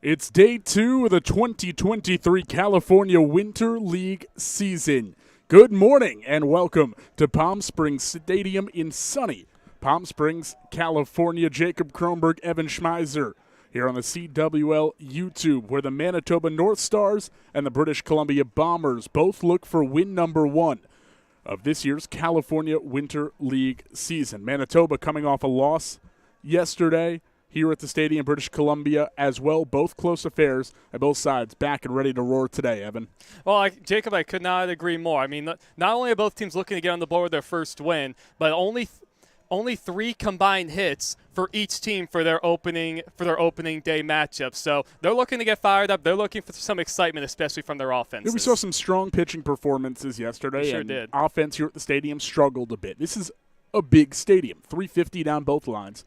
It's day 2 of the 2023 California Winter League season. Good morning and welcome to Palm Springs Stadium in sunny Palm Springs, California. Jacob Kronberg, Evan Schmeiser here on the CWL YouTube, where the Manitoba North Stars and the British Columbia Bombers both look for win number 1 of this year's California Winter League season. Manitoba coming off a loss yesterday here at the stadium, British Columbia as well. Both close affairs at both sides, back and ready to roar today, Evan. Well, Jacob, I could not agree more. I mean, not only are both teams looking to get on the board with their first win, but only 3 combined hits for each team for their opening day matchup. So they're looking to get fired up. They're looking for some excitement, especially from their offenses. We saw some strong pitching performances yesterday. We sure and did. Offense here at the stadium struggled a bit. This is a big stadium, 350 down both lines,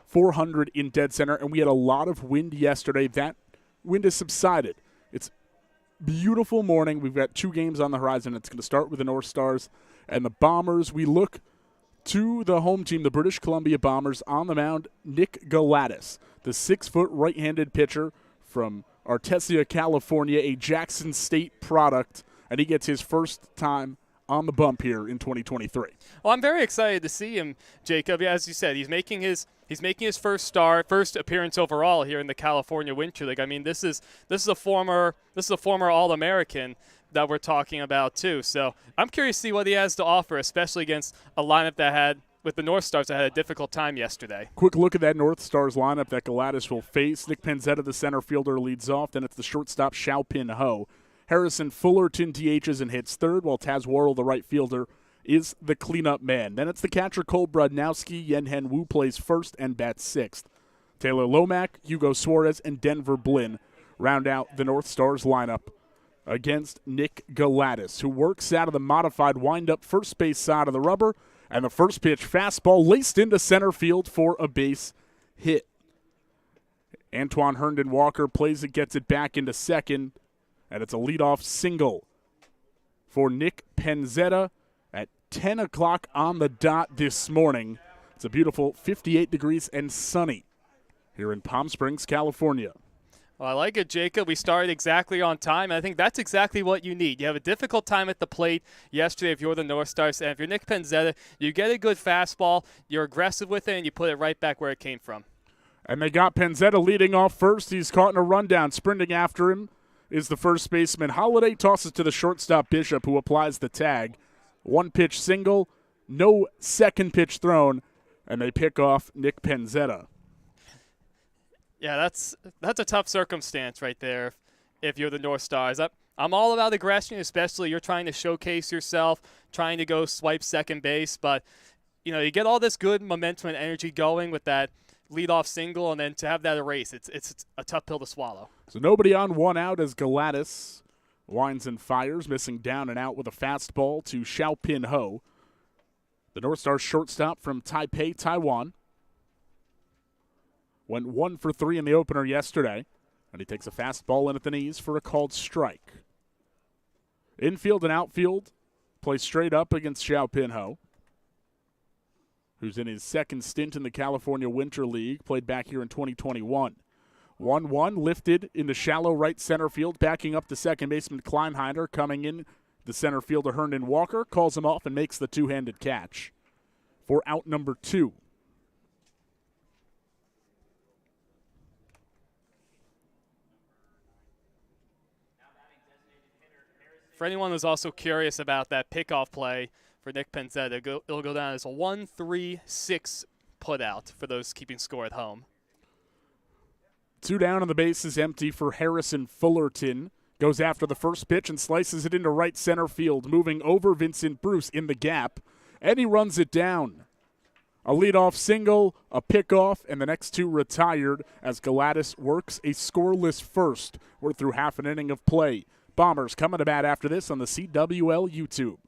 400 in dead center, and we had a lot of wind yesterday. That wind has subsided. It's beautiful morning. We've got 2 games on the horizon. It's going to start with the North Stars and the Bombers. We look to the home team, the British Columbia Bombers. On the mound, Nick Galatis, the 6-foot right-handed pitcher from Artesia, California, a Jackson State product, and he gets his first time on the bump here in 2023. Well, I'm very excited to see him, Jacob. As you said, he's making his first appearance overall here in the California Winter League. I mean, this is a former All-American that we're talking about too. So I'm curious to see what he has to offer, especially against a lineup with the North Stars that had a difficult time yesterday. Quick look at that North Stars lineup that Galatis will face. Nick Penzetta, the center fielder, leads off. Then it's the shortstop, Xiaopin Ho. Harrison Fullerton DHs and hits third, while Taz Worrell, the right fielder, is the cleanup man. Then it's the catcher, Cole Brodnowski. Yen-Hen Wu plays first and bats sixth. Taylor Lomack, Hugo Suarez, and Denver Blinn round out the North Stars lineup against Nick Galatis, who works out of the modified wind-up first base side of the rubber, and the first pitch fastball laced into center field for a base hit. Antoine Herndon Walker plays it, gets it back into second, and it's a leadoff single for Nick Penzetta at 10 o'clock on the dot this morning. It's a beautiful 58 degrees and sunny here in Palm Springs, California. Well, I like it, Jacob. We started exactly on time, and I think that's exactly what you need. You have a difficult time at the plate yesterday if you're the North Stars, and if you're Nick Penzetta, you get a good fastball, you're aggressive with it, and you put it right back where it came from. And they got Penzetta leading off first. He's caught in a rundown. Sprinting after him is the first baseman. Holiday tosses to the shortstop, Bishop, who applies the tag. 1-pitch single, no second pitch thrown, and they pick off Nick Penzetta. Yeah, that's a tough circumstance right there if you're the North Stars. I'm all about aggression, especially you're trying to showcase yourself, trying to go swipe second base, but you get all this good momentum and energy going with that leadoff single, and then to have that erase, it's a tough pill to swallow. So nobody on, 1 out as Galatis winds and fires, missing down and out with a fastball to Xiaopin Ho, the North Stars shortstop from Taipei, Taiwan. Went 1 for 3 in the opener yesterday, and he takes a fastball in at the knees for a called strike. Infield and outfield play straight up against Xiaopin Ho, who's in his second stint in the California Winter League, played back here in 2021. 1-1 lifted into shallow right center field, backing up the second baseman Kleinheiner, coming in the center fielder Herndon Walker, calls him off and makes the two-handed catch for out number 2. For anyone who's also curious about that pickoff play for Nick Penzetta, it'll go down as a 1-3-6 putout for those keeping score at home. 2 down and the base is empty for Harrison Fullerton. Goes after the first pitch and slices it into right center field, moving over Vincent Bruce in the gap, and he runs it down. A leadoff single, a pickoff, and the next 2 retired as Galatis works a scoreless first. We're through half an inning of play. Bombers coming to bat after this on the CWL YouTube.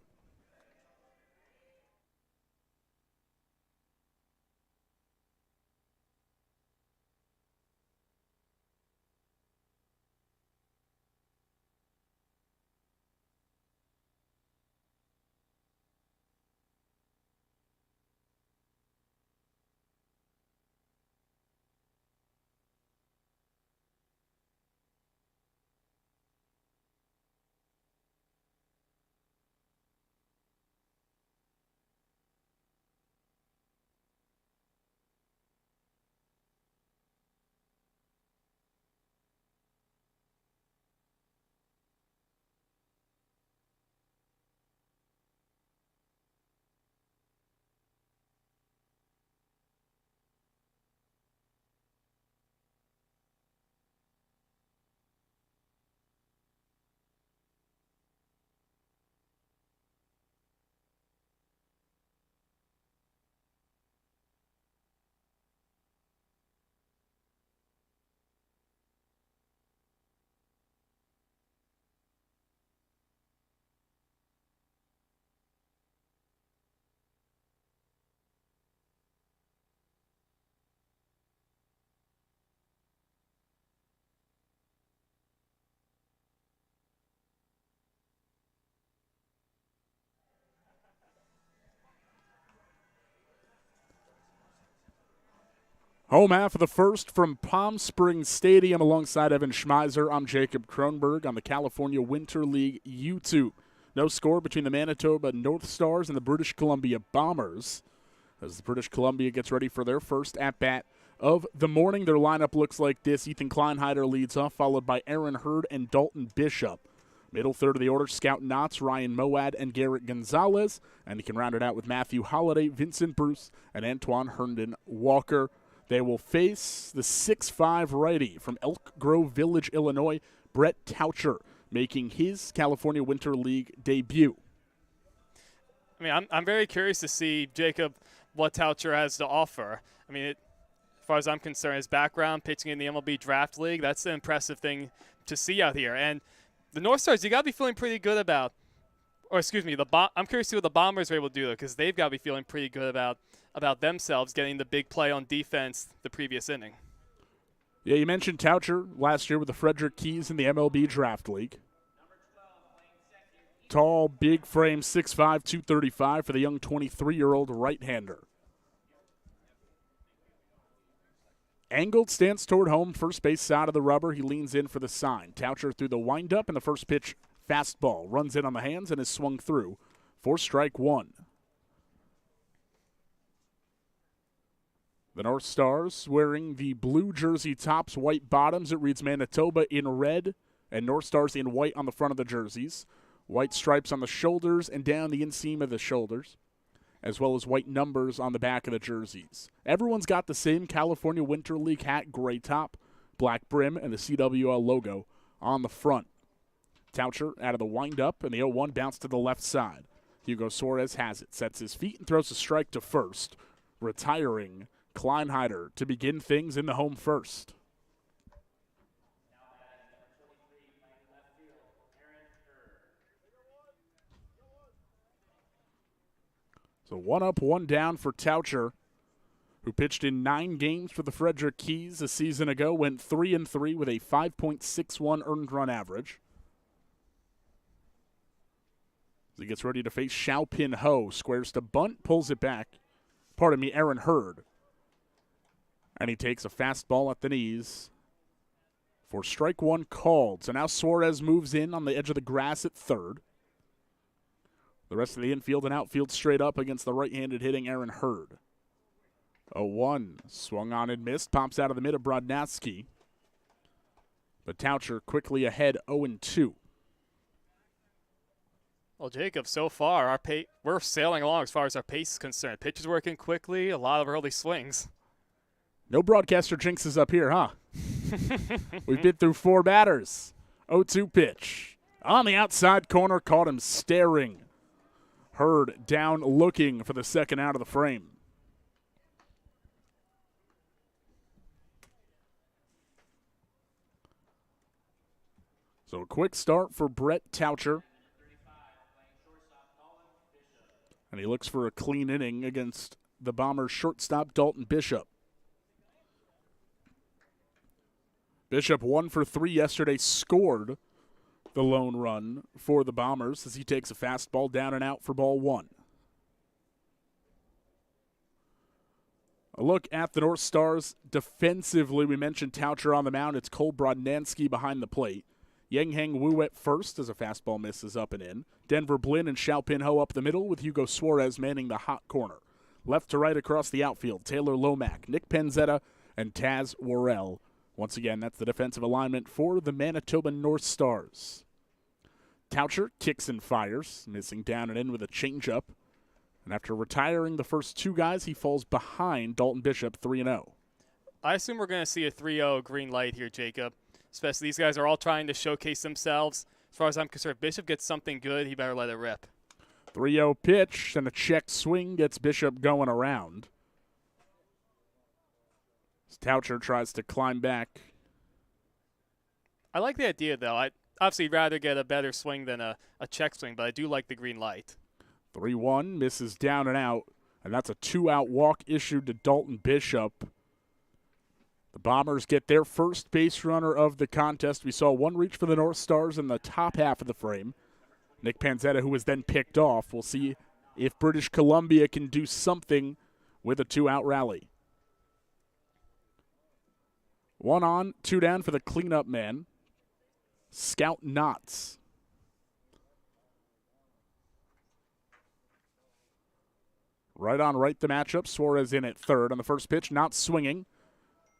Home half of the first from Palm Springs Stadium alongside Evan Schmeiser. I'm Jacob Kronberg on the California Winter League YouTube. No score between the Manitoba North Stars and the British Columbia Bombers as the British Columbia gets ready for their first at-bat of the morning. Their lineup looks like this. Ethan Kleinheider leads off, followed by Aaron Hurd and Dalton Bishop. Middle third of the order, Scout Knotts, Ryan Moad, and Garrett Gonzalez. And he can round it out with Matthew Holliday, Vincent Bruce, and Antoine Herndon Walker. They will face the 6'5 righty from Elk Grove Village, Illinois, Brett Taucher, making his California Winter League debut. I mean, I'm very curious to see, Jacob, what Taucher has to offer. I mean, as far as I'm concerned, his background, pitching in the MLB Draft League, that's an impressive thing to see out here. And the North Stars, you got to be feeling pretty good about, or excuse me, I'm curious to see what the Bombers are able to do, because they've got to be feeling pretty good about themselves getting the big play on defense the previous inning. Yeah, you mentioned Taucher last year with the Frederick Keys in the MLB Draft League. Tall, big frame, 6'5", 235 for the young 23-year-old right-hander. Angled stance toward home, first base side of the rubber. He leans in for the sign. Taucher through the windup, and the first pitch, fastball. Runs in on the hands and is swung through for strike one. The North Stars wearing the blue jersey tops, white bottoms. It reads Manitoba in red and North Stars in white on the front of the jerseys. White stripes on the shoulders and down the inseam of the shoulders, as well as white numbers on the back of the jerseys. Everyone's got the same California Winter League hat, gray top, black brim, and the CWL logo on the front. Taucher out of the windup, and the 0-1 bounce to the left side. Hugo Suarez has it, sets his feet, and throws a strike to first, retiring Kleinheider to begin things in the home first. So 1 up, 1 down for Taucher, who pitched in 9 games for the Frederick Keys a season ago, went 3-3 with a 5.61 earned run average. As he gets ready to face Xiaopin Ho, squares to bunt, pulls it back. Aaron Hurd. And he takes a fastball at the knees for strike one called. So now Suarez moves in on the edge of the grass at third. The rest of the infield and outfield straight up against the right-handed hitting Aaron Hurd. 0-1, swung on and missed, pops out of the mid of Brodnatsky. But Taucher quickly ahead 0-2. Well, Jacob, so far we're sailing along as far as our pace is concerned. Pitches working quickly, a lot of early swings. No broadcaster jinxes up here, huh? We've been through 4 batters. 0-2 pitch. On the outside corner, caught him staring. Hurd down looking for the second out of the frame. So a quick start for Brett Taucher. And he looks for a clean inning against the Bombers' shortstop, Dalton Bishop. Bishop 1 for 3 yesterday, scored the lone run for the Bombers as he takes a fastball down and out for ball 1. A look at the North Stars defensively. We mentioned Taucher on the mound. It's Cole Brodnansky behind the plate. Yengheng Wu at first as a fastball misses up and in. Denver Blinn and Xiaopin Ho up the middle with Hugo Suarez manning the hot corner. Left to right across the outfield, Taylor Lomack, Nick Penzetta, and Taz Worrell. Once again, that's the defensive alignment for the Manitoba North Stars. Taucher kicks and fires, missing down and in with a changeup. And after retiring the first 2 guys, he falls behind Dalton Bishop 3-0. I assume we're going to see a 3-0 green light here, Jacob. Especially these guys are all trying to showcase themselves. As far as I'm concerned, if Bishop gets something good, he better let it rip. 3-0 pitch and a check swing gets Bishop going around. Taucher tries to climb back. I like the idea, though. I'd obviously rather get a better swing than a check swing, but I do like the green light. 3-1, misses down and out, and that's a 2-out walk issued to Dalton Bishop. The Bombers get their first base runner of the contest. We saw one reach for the North Stars in the top half of the frame. Nick Penzetta, who was then picked off. We'll see if British Columbia can do something with a 2-out rally. 1 on, 2 down for the cleanup man, Scout Knotts. Right on right the matchup. Suarez in at third. On the first pitch, not swinging.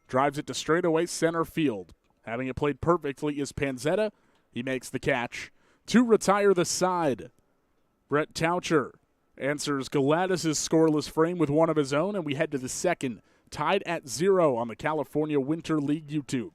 Drives it to straightaway center field. Having it played perfectly is Panzetta. He makes the catch. To retire the side, Brett Taucher answers Gladys' scoreless frame with one of his own, and we head to the second, tied at 0 on the California Winter League YouTube.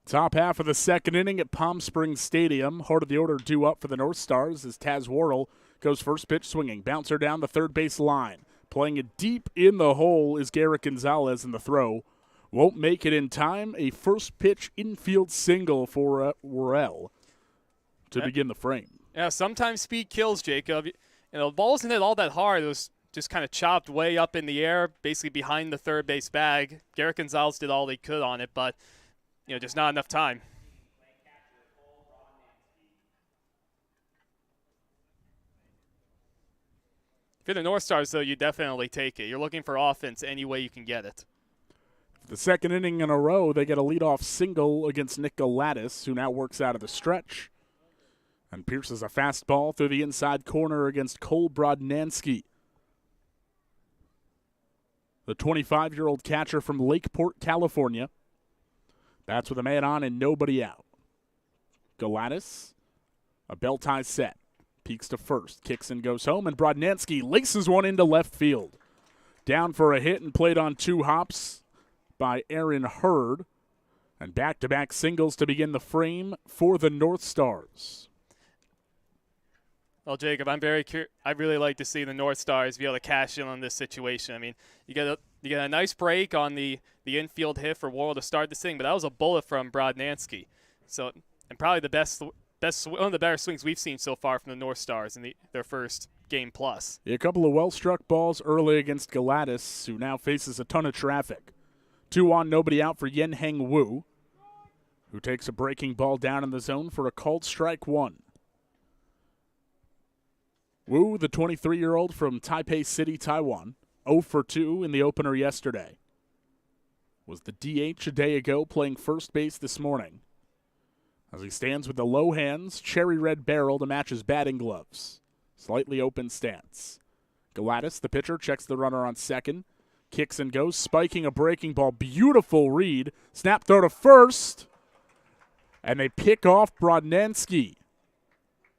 Top half of the second inning at Palm Springs Stadium. Heart of the order due up for the North Stars as Taz Worrell goes first pitch swinging. Bouncer down the third base line. Playing it deep in the hole is Garrett Gonzalez in the throw. Won't make it in time. A first pitch infield single for Worrell to begin the frame. Yeah, sometimes speed kills, Jacob. The ball wasn't hit all that hard. It was just kind of chopped way up in the air, basically behind the third base bag. Garrett Gonzalez did all they could on it, but just not enough time. If you're the North Stars, though, you definitely take it. You're looking for offense any way you can get it. The second inning in a row, they get a leadoff single against Nick Gladys, who now works out of the stretch and pierces a fastball through the inside corner against Cole Brodnansky. The 25-year-old catcher from Lakeport, California. Bats with a man on and nobody out. Gladys, a bell tie set. Peeks to first, kicks and goes home, and Brodnansky laces one into left field. Down for a hit and played on 2 hops by Aaron Hurd. And back-to-back singles to begin the frame for the North Stars. Well, Jacob, I'm very curious. I'd really like to see the North Stars be able to cash in on this situation. I mean, you get a nice break on the infield hit for Worrell to start this thing, but that was a bullet from Brodnansky. So, and probably one of the better swings we've seen so far from the North Stars in their first game plus. A couple of well-struck balls early against Gladys, who now faces a ton of traffic. 2 on, nobody out for Yen Heng Wu, who takes a breaking ball down in the zone for a called strike 1. Wu, the 23-year-old from Taipei City, Taiwan, 0 for 2 in the opener yesterday. Was the DH a day ago, playing first base this morning. As he stands with the low hands, cherry red barrel to match his batting gloves. Slightly open stance. Gladys, the pitcher, checks the runner on second. Kicks and goes, spiking a breaking ball. Beautiful read. Snap throw to first. And they pick off Brodnansky.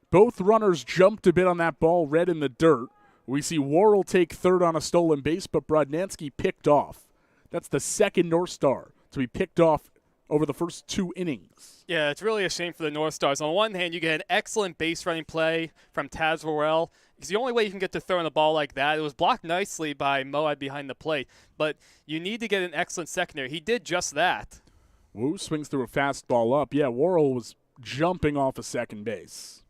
Both runners jumped a bit on that ball, red in the dirt. We see Worrell take third on a stolen base, but Brodnansky picked off. That's the second North Star to be picked off over the first 2 innings. Yeah, it's really a shame for the North Stars. On one hand, you get an excellent base running play from Taz Worrell. It's the only way you can get to throwing the ball like that. It was blocked nicely by Moab behind the plate, but you need to get an excellent secondary. He did just that. Wu swings through a fastball up. Yeah, Worrell was jumping off of second base.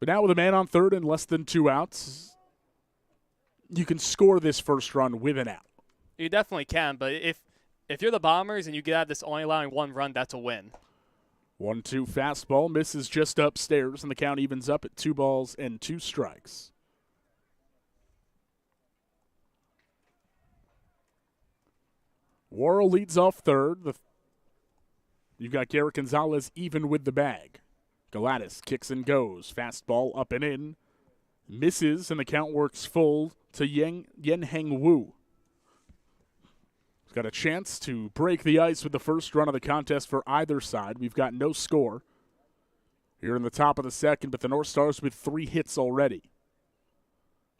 But now with a man on third and less than 2 outs, you can score this first run with an out. You definitely can, but if you're the Bombers and you get out of this only allowing 1 run, that's a win. 1-2 fastball misses just upstairs, and the count evens up at 2 balls and 2 strikes. Worrell leads off third. You've got Garrett Gonzalez even with the bag. Galatis kicks and goes. Fastball up and in. Misses, and the count works full to Yen-Heng Wu. He's got a chance to break the ice with the first run of the contest for either side. We've got no score here in the top of the second, but the North Stars with 3 hits already.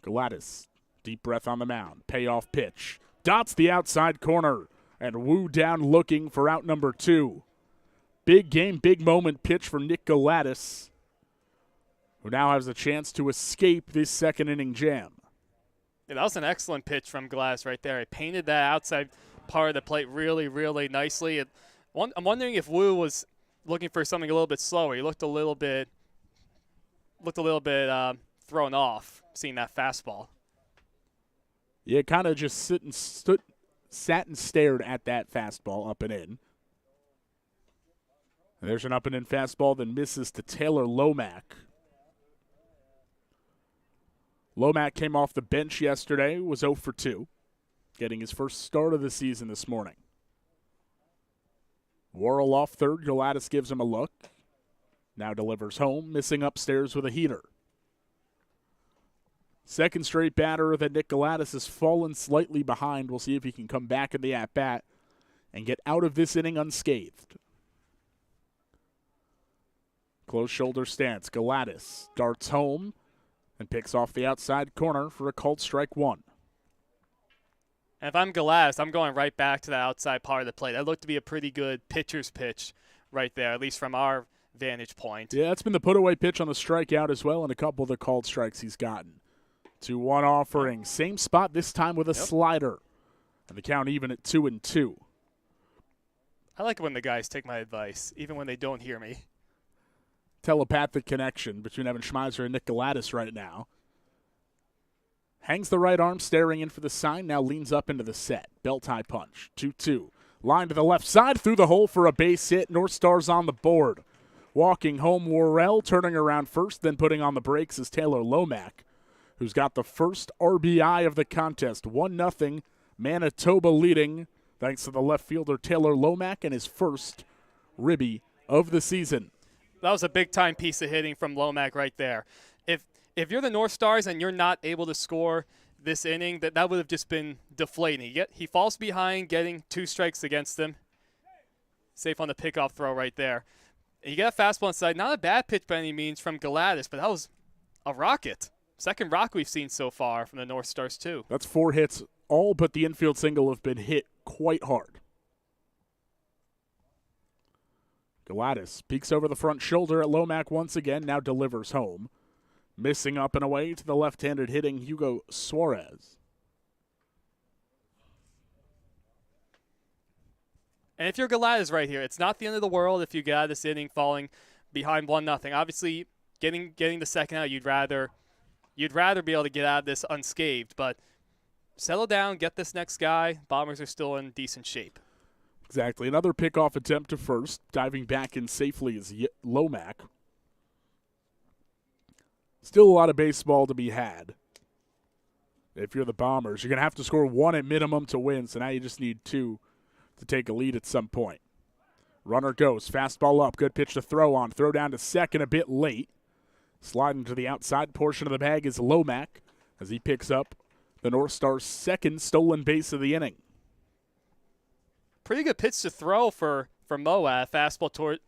Galatis, deep breath on the mound. Payoff pitch. Dots the outside corner, and Wu down looking for out number 2. Big game, big moment pitch for Nick Galatis, who now has a chance to escape this second inning jam. Yeah, that was an excellent pitch from Glass right there. He painted that outside part of the plate really, really nicely. I'm wondering if Wu was looking for something a little bit slower. He looked a little bit thrown off seeing that fastball. Yeah, kind of just sat and stared at that fastball up and in. There's an up and in fastball that misses to Taylor Lomack. Lomack came off the bench yesterday, was 0 for 2, getting his first start of the season this morning. Worrell off third, Galatis gives him a look. Now delivers home, missing upstairs with a heater. Second straight batter that Nick Galatis has fallen slightly behind. We'll see if he can come back in the at-bat and get out of this inning unscathed. Close shoulder stance. Galatis darts home and picks off the outside corner for a called strike 1. And if I'm Galatis, I'm going right back to the outside part of the plate. That looked to be a pretty good pitcher's pitch right there, at least from our vantage point. Yeah, that's been the put-away pitch on the strikeout as well, and a couple of the called strikes he's gotten. 2-1 offering. Same spot this time with a slider. And the count even at 2-2. I like it when the guys take my advice, even when they don't hear me. Telepathic connection between Evan Schmeiser and Nick Galatis right now. Hangs the right arm, staring in for the sign, now leans up into the set. Belt-high punch. 2-2. Line to the left side, through the hole for a base hit. North Stars on the board. Walking home, Worrell, turning around first, then putting on the brakes is Taylor Lomack, who's got the first RBI of the contest. 1-0, Manitoba leading, thanks to the left fielder Taylor Lomack and his first ribby of the season. That was a big-time piece of hitting from Lomack right there. If you're the North Stars and you're not able to score this inning, that would have just been deflating. He falls behind, getting 2 strikes against him. Safe on the pickoff throw right there. And you get a fastball inside. Not a bad pitch by any means from Galatis, but that was a rocket. Second rock we've seen so far from the North Stars, too. That's 4 hits. All but the infield single have been hit quite hard. Galatis peeks over the front shoulder at Lomack once again, now delivers home. Missing up and away to the left-handed hitting Hugo Suarez. And if you're Galatis right here, it's not the end of the world if you get out of this inning falling behind 1-0. Obviously, getting the second out, you'd rather be able to get out of this unscathed, but settle down, get this next guy. Bombers are still in decent shape. Exactly. Another pickoff attempt to first. Diving back in safely is Lomack. Still a lot of baseball to be had. If you're the Bombers, you're going to have to score 1 at minimum to win, so now you just need 2 to take a lead at some point. Runner goes. Fastball up. Good pitch to throw on. Throw down to second a bit late. Sliding to the outside portion of the bag is Lomack as he picks up the North Stars' second stolen base of the inning. Pretty good pitch to throw for Moab. Fastball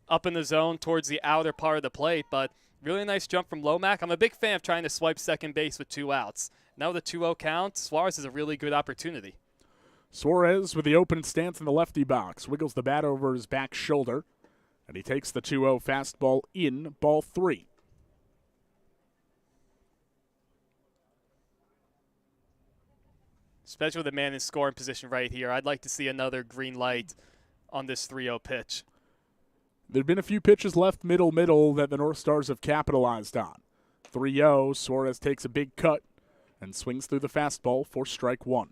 up in the zone towards the outer part of the plate, but really nice jump from Lomack. I'm a big fan of trying to swipe second base with 2 outs. Now with a 2-0 count, Suarez is a really good opportunity. Suarez with the open stance in the lefty box. Wiggles the bat over his back shoulder. And he takes the 2-0 fastball in, ball 3. Especially with the man in scoring position right here. I'd like to see another green light on this 3-0 pitch. There have been a few pitches left middle that the North Stars have capitalized on. 3-0, Suarez takes a big cut and swings through the fastball for strike 1.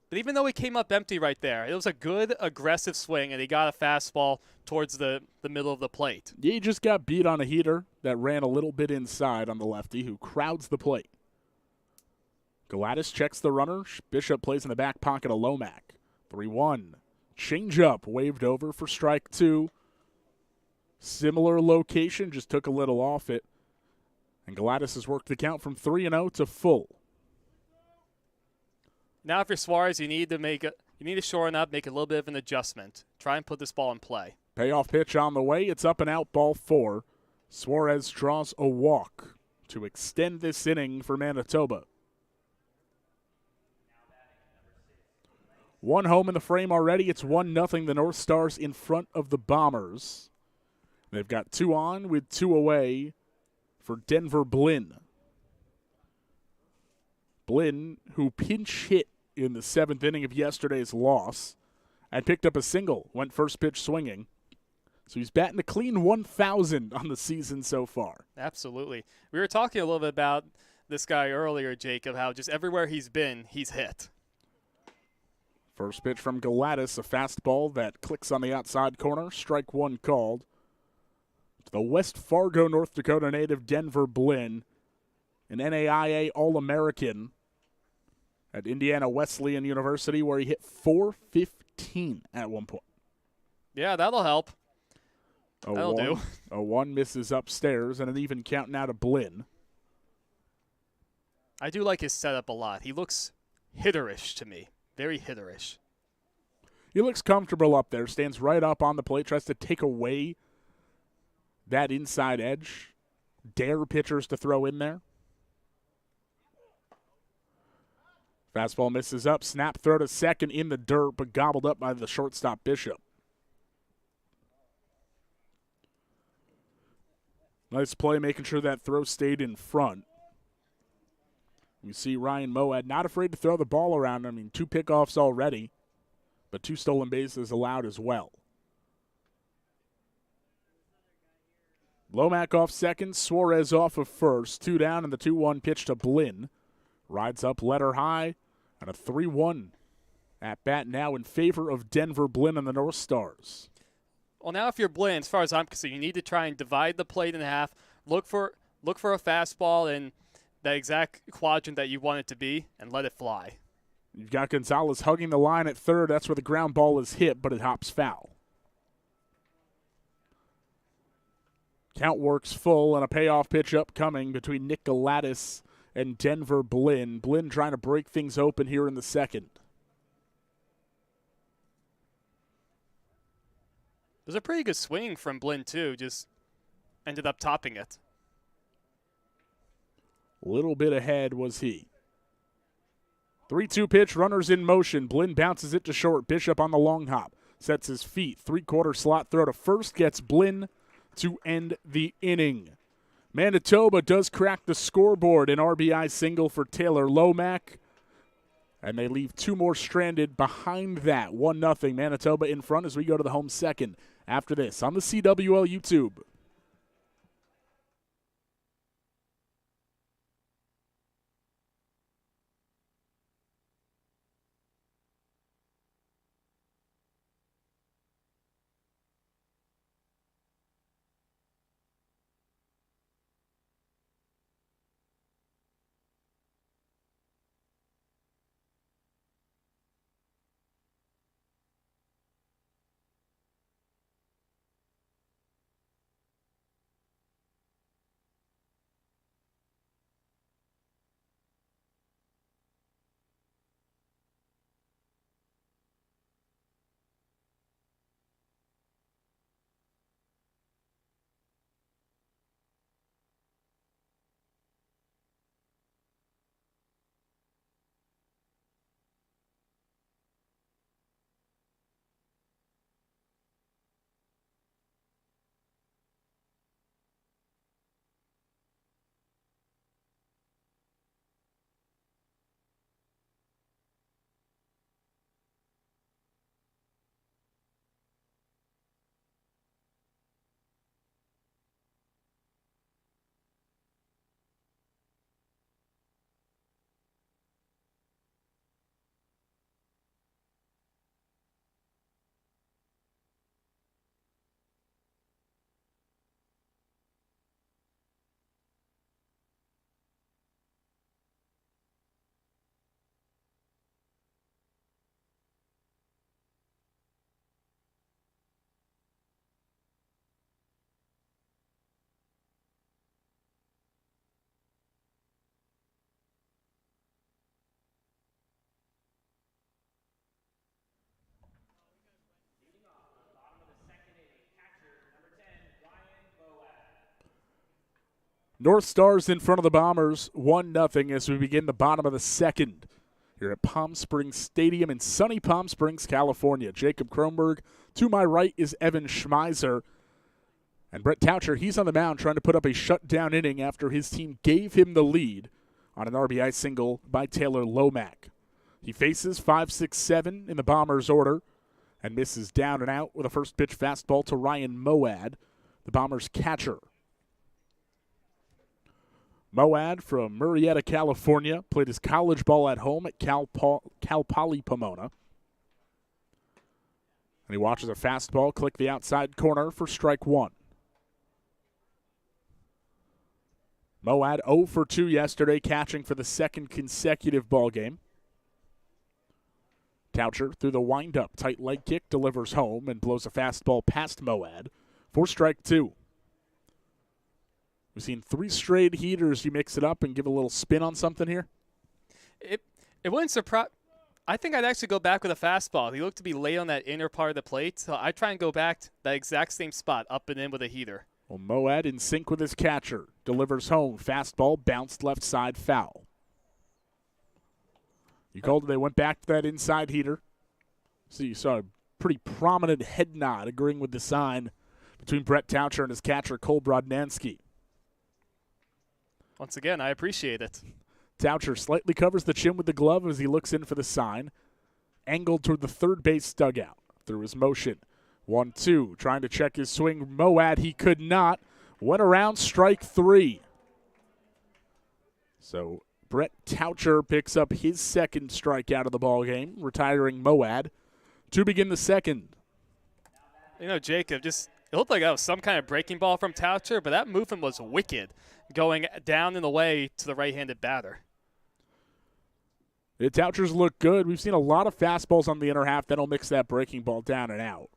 But even though he came up empty right there, it was a good, aggressive swing, and he got a fastball towards the middle of the plate. Yeah, he just got beat on a heater that ran a little bit inside on the lefty, who crowds the plate. Gladys checks the runner. Bishop plays in the back pocket of Lomack. 3-1. Change-up waved over for strike 2. Similar location, just took a little off it. And Gladys has worked the count from 3-0 to full. Now for Suarez, you need to shorten up, make a little bit of an adjustment. Try and put this ball in play. Payoff pitch on the way. It's up and out, ball 4. Suarez draws a walk to extend this inning for Manitoba. 1 home in the frame already. It's 1-0. The North Stars in front of the Bombers. They've got 2 on with 2 away for Denver Blinn. Blinn, who pinch hit in the 7th inning of yesterday's loss and picked up a single, went first pitch swinging. So he's batting a clean 1,000 on the season so far. Absolutely. We were talking a little bit about this guy earlier, Jacob, how just everywhere he's been, he's hit. First pitch from Gladys, a fastball that clicks on the outside corner. Strike 1 called. To the West Fargo, North Dakota native Denver Blinn, an NAIA All-American at Indiana Wesleyan University, where he hit .415 at one point. Yeah, that'll help. That'll do. A 1 misses upstairs, and an even count now to Blinn. I do like his setup a lot. He looks hitterish to me. Very hitterish. He looks comfortable up there, stands right up on the plate, tries to take away that inside edge. Dare pitchers to throw in there. Fastball misses up. Snap throw to second in the dirt, but gobbled up by the shortstop Bishop. Nice play, making sure that throw stayed in front. We see Ryan Moad not afraid to throw the ball around. I mean, 2 pickoffs already, but 2 stolen bases allowed as well. Lomack off second, Suarez off of first. 2 down, and the 2-1 pitch to Blinn. Rides up letter high, and a 3-1 at bat now in favor of Denver Blinn and the North Stars. Well, now if you're Blinn, as far as I'm concerned, you need to try and divide the plate in half. Look for a fastball in that exact quadrant that you want it to be, and let it fly. You've got Gonzalez hugging the line at third. That's where the ground ball is hit, but it hops foul. Count works full, and a payoff pitch upcoming between Nick Gladys and Denver Blinn. Blinn trying to break things open here in the second. It was a pretty good swing from Blinn, too. Just ended up topping it. A little bit ahead was he. 3-2 pitch, runners in motion. Blinn bounces it to short. Bishop on the long hop. Sets his feet. 3/4 slot throw to first. Gets Blinn to end the inning. Manitoba does crack the scoreboard. An RBI single for Taylor Lomack. And they leave 2 more stranded behind that. 1-0. Manitoba in front as we go to the home second after this on the CWL YouTube. North Stars in front of the Bombers, 1-0 as we begin the bottom of the second here at Palm Springs Stadium in sunny Palm Springs, California. Jacob Kronberg. To my right is Evan Schmeiser. And Brett Taucher, he's on the mound trying to put up a shutdown inning after his team gave him the lead on an RBI single by Taylor Lomack. He faces 5-6-7 in the Bombers' order and misses down and out with a first pitch fastball to Ryan Moad, the Bombers' catcher. Moad from Murrieta, California, played his college ball at home at Cal Poly Pomona. And he watches a fastball click the outside corner for strike one. Moad 0 for 2 yesterday, catching for the second consecutive ball game. Taucher through the windup, tight leg kick, delivers home and blows a fastball past Moad for strike two. We've seen 3 straight heaters. You mix it up and give a little spin on something here? It wouldn't surprise. I think I'd actually go back with a fastball. He looked to be late on that inner part of the plate, so I try and go back to that exact same spot, up and in with a heater. Well, Moad in sync with his catcher. Delivers home. Fastball bounced left side, foul. You called it. They went back to that inside heater. So you saw a pretty prominent head nod agreeing with the sign between Brett Taucher and his catcher, Cole Brodnansky. Once again, I appreciate it. Taucher slightly covers the chin with the glove as he looks in for the sign. Angled toward the third base dugout through his motion. 1-2, trying to check his swing. Moad, he could not. Went around, strike 3. So Brett Taucher picks up his second strikeout of the ball game, retiring Moad to begin the second. You know, Jacob, it looked like that was some kind of breaking ball from Taucher, but that movement was wicked, going down in the way to the right-handed batter. The Tauchers look good. We've seen a lot of fastballs on the inner half that'll mix that breaking ball down and out.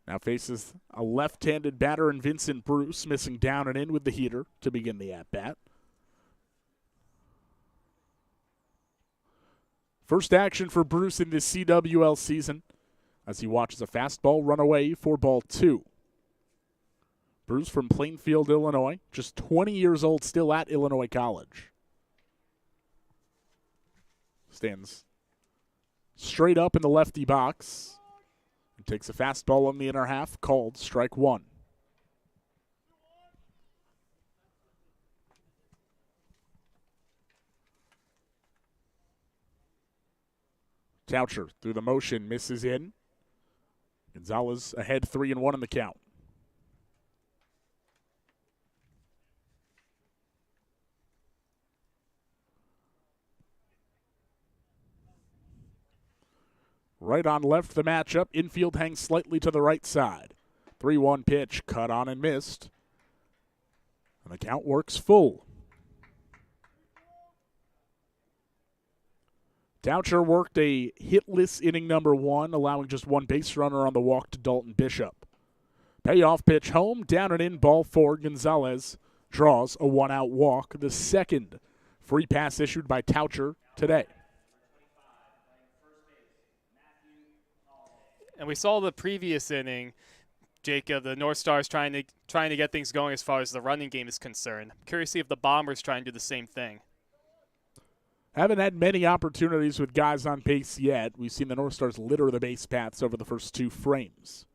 Now faces a left-handed batter in Vincent Bruce, missing down and in with the heater to begin the at-bat. First action for Bruce in this CWL season as he watches a fastball run away for ball 2. Bruce from Plainfield, Illinois, just 20 years old, still at Illinois College. Stands straight up in the lefty box. And takes a fastball on the inner half, called strike 1. Taucher through the motion, misses in. Gonzalez ahead 3-1 in the count. Right on left the matchup. Infield hangs slightly to the right side. 3-1 pitch, cut on and missed. And the count works full. Taucher worked a hitless inning number 1, allowing just 1 base runner on the walk to Dalton Bishop. Payoff pitch home, down and in, ball 4. Gonzalez draws a 1-out walk, the second free pass issued by Taucher today. And we saw the previous inning, Jacob, the North Stars trying to get things going as far as the running game is concerned. I'm curious to see if the Bombers try and do the same thing. Haven't had many opportunities with guys on base yet. We've seen the North Stars litter the base paths over the first 2 frames.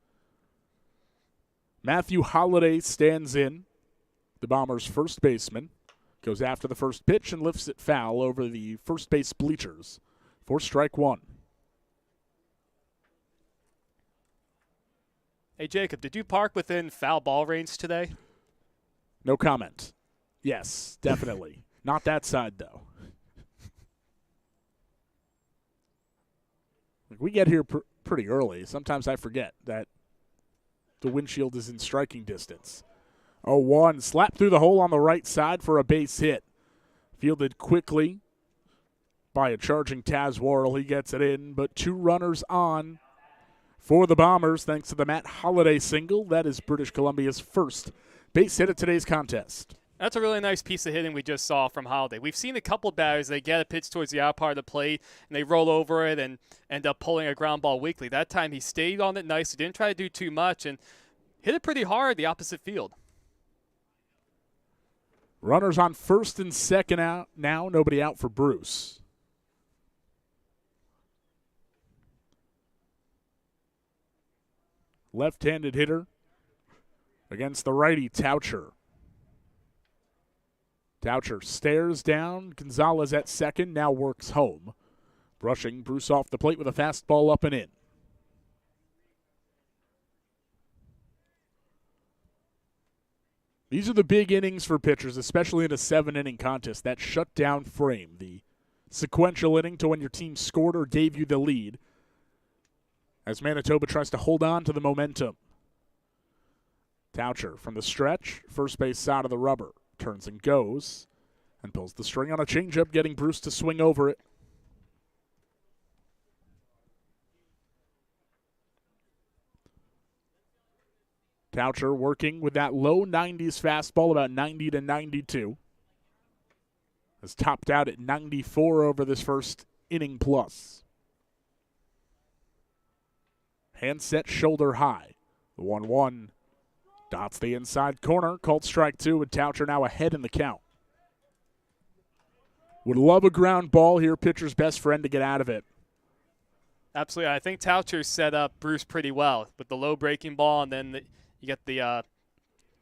Matthew Holliday stands in, the Bombers' first baseman. Goes after the first pitch and lifts it foul over the first base bleachers for strike 1. Hey, Jacob, did you park within foul ball range today? No comment. Yes, definitely. Not that side, though. We get here pretty early. Sometimes I forget that the windshield is in striking distance. 0-1, slap through the hole on the right side for a base hit. Fielded quickly by a charging Taz Worrell. He gets it in, but 2 runners on for the Bombers thanks to the Matt Holliday single. That is British Columbia's first base hit of today's contest. That's a really nice piece of hitting we just saw from Holliday. We've seen a couple batters, they get a pitch towards the out part of the plate, and they roll over it and end up pulling a ground ball weakly. That time he stayed on it nicely, didn't try to do too much, and hit it pretty hard the opposite field. Runners on first and second out now. Nobody out for Bruce. Left-handed hitter against the righty, Taucher. Taucher stares down. Gonzalez at second, now works home. Brushing Bruce off the plate with a fastball up and in. These are the big innings for pitchers, especially in a 7-inning contest. That shutdown frame, the sequential inning to when your team scored or gave you the lead, as Manitoba tries to hold on to the momentum. Taucher from the stretch, first base side of the rubber, turns and goes, and pulls the string on a changeup, getting Bruce to swing over it. Taucher working with that low 90s fastball, about 90 to 92. Has topped out at 94 over this first inning plus. Handset shoulder high. The 1-1 dots the inside corner. Called strike two with Taucher now ahead in the count. Would love a ground ball here. Pitcher's best friend to get out of it. Absolutely. I think Taucher set up Bruce pretty well with the low breaking ball, and then you get the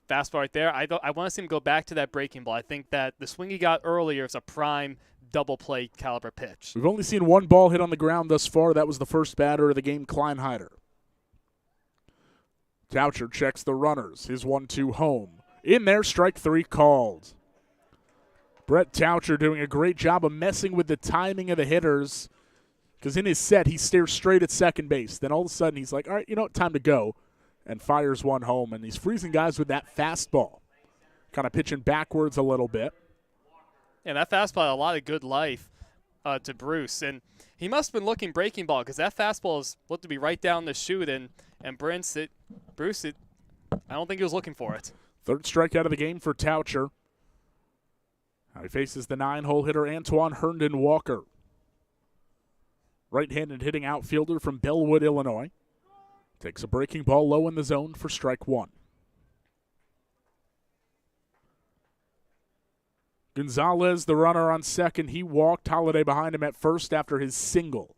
fastball right there. I want to see him go back to that breaking ball. I think that the swing he got earlier is a prime double play caliber pitch. We've only seen one ball hit on the ground thus far. That was the first batter of the game, Kleinheider. Taucher checks the runners. His 1-2 home. In there, strike three called. Brett Taucher doing a great job of messing with the timing of the hitters, because in his set, he stares straight at second base. Then all of a sudden, he's like, all right, you know what, time to go, and fires one home. And he's freezing guys with that fastball, kind of pitching backwards a little bit. And that fastball had a lot of good life to Bruce. And he must have been looking breaking ball, because that fastball is looked to be right down the chute. And Bruce, I don't think he was looking for it. Third strikeout of the game for Taucher. Now he faces the 9-hole hitter Antoine Herndon Walker. Right-handed hitting outfielder from Bellwood, Illinois. Takes a breaking ball low in the zone for strike one. Gonzalez, the runner on second. He walked. Holiday behind him at first after his single.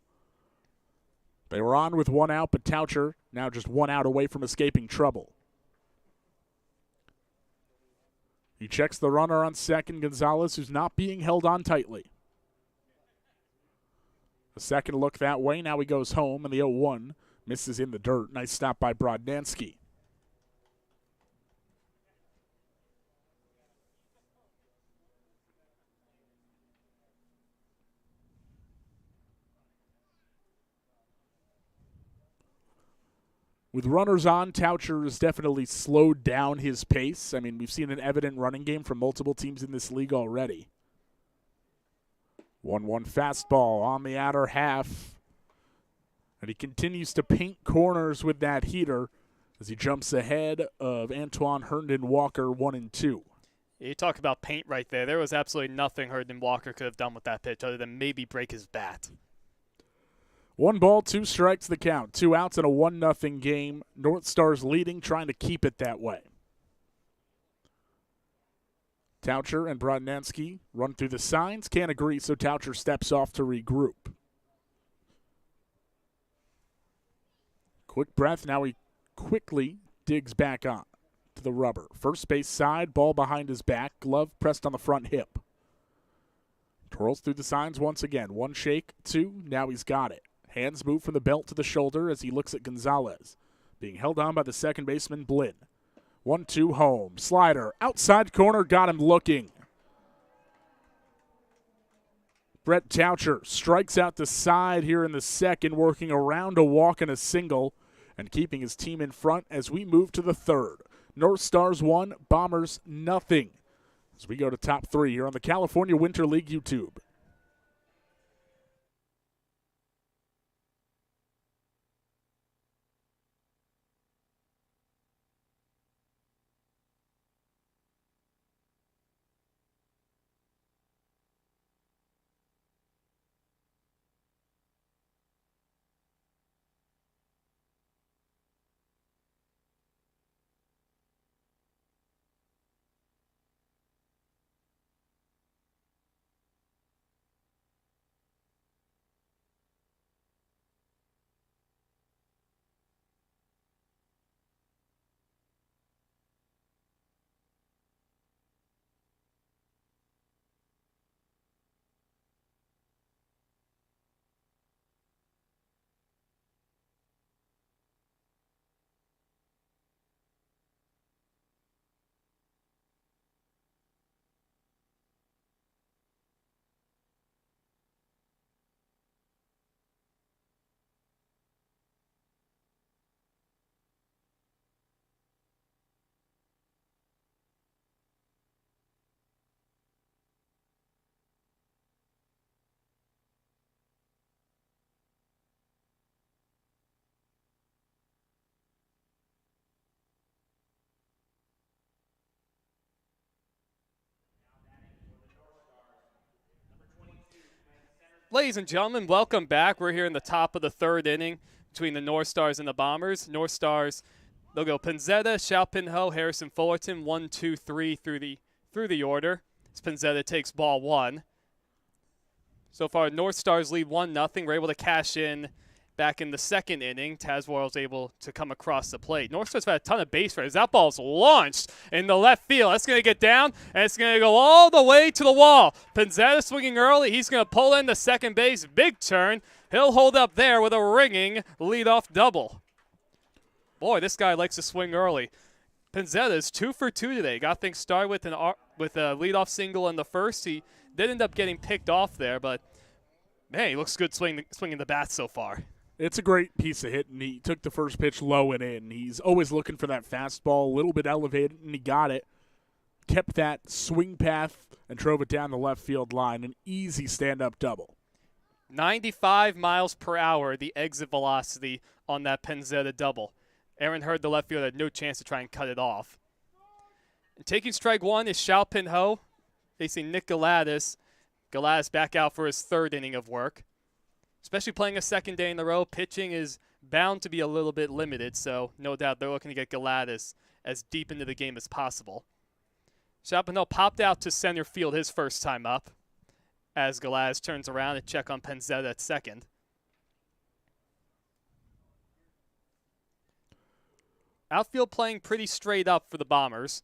They were on with one out, but Taucher now just one out away from escaping trouble. He checks the runner on second, Gonzalez, who's not being held on tightly. A second look that way. Now he goes home, and the 0-1 misses in the dirt. Nice stop by Brodnansky. With runners on, Taucher has definitely slowed down his pace. I mean, we've seen an evident running game from multiple teams in this league already. 1-1 fastball on the outer half. And he continues to paint corners with that heater as he jumps ahead of Antoine Herndon Walker 1-2. You talk about paint right there. There was absolutely nothing Herndon Walker could have done with that pitch other than maybe break his bat. 1 ball, 2 strikes the count. 2 outs in a 1-0 game. North Stars leading, trying to keep it that way. Taucher and Brodnansky run through the signs. Can't agree, so Taucher steps off to regroup. Quick breath. Now he quickly digs back on to the rubber. First base side, ball behind his back. Glove pressed on the front hip. Twirls through the signs once again. 1 shake, 2. Now he's got it. Hands move from the belt to the shoulder as he looks at Gonzalez. Being held on by the second baseman, Blinn. 1-2 home. Slider. Outside corner. Got him looking. Brett Taucher strikes out the side here in the second, working around a walk and a single and keeping his team in front as we move to the third. North Stars 1, Bombers nothing. As we go to top 3 here on the California Winter League YouTube. Ladies and gentlemen, welcome back. We're here in the top of the third inning between the North Stars and the Bombers. North Stars, they'll go Pinzetta, Xiaopinho, Harrison Fullerton, 1, 2, 3 through the order. As Pinzetta takes ball one. So far, North Stars lead 1-0. We're able to cash in back in the second inning. Tazworld's able to come across the plate. North Stars have had a ton of base runners. That ball's launched in the left field. That's going to get down, and it's going to go all the way to the wall. Pinzetta swinging early. He's going to pull in the second base. Big turn. He'll hold up there with a ringing leadoff double. Boy, this guy likes to swing early. Pinzetta is 2 for 2 today. Got things started with a leadoff single in the first. He did end up getting picked off there, but man, he looks good swinging the bat so far. It's a great piece of hitting. He took the first pitch low and in. He's always looking for that fastball, a little bit elevated, and he got it. Kept that swing path and drove it down the left field line. An easy stand-up double. 95 miles per hour, the exit velocity on that Pinzetta double. Aaron Hurd, the left fielder, had no chance to try and cut it off. And taking strike one is Xiaopinho facing Nick Galatis. Galatis back out for his third inning of work. Especially playing a second day in a row, pitching is bound to be a little bit limited, so no doubt they're looking to get Galatis as deep into the game as possible. Xiaopinho popped out to center field his first time up as Galatis turns around to check on Pinzetta at second. Outfield playing pretty straight up for the Bombers.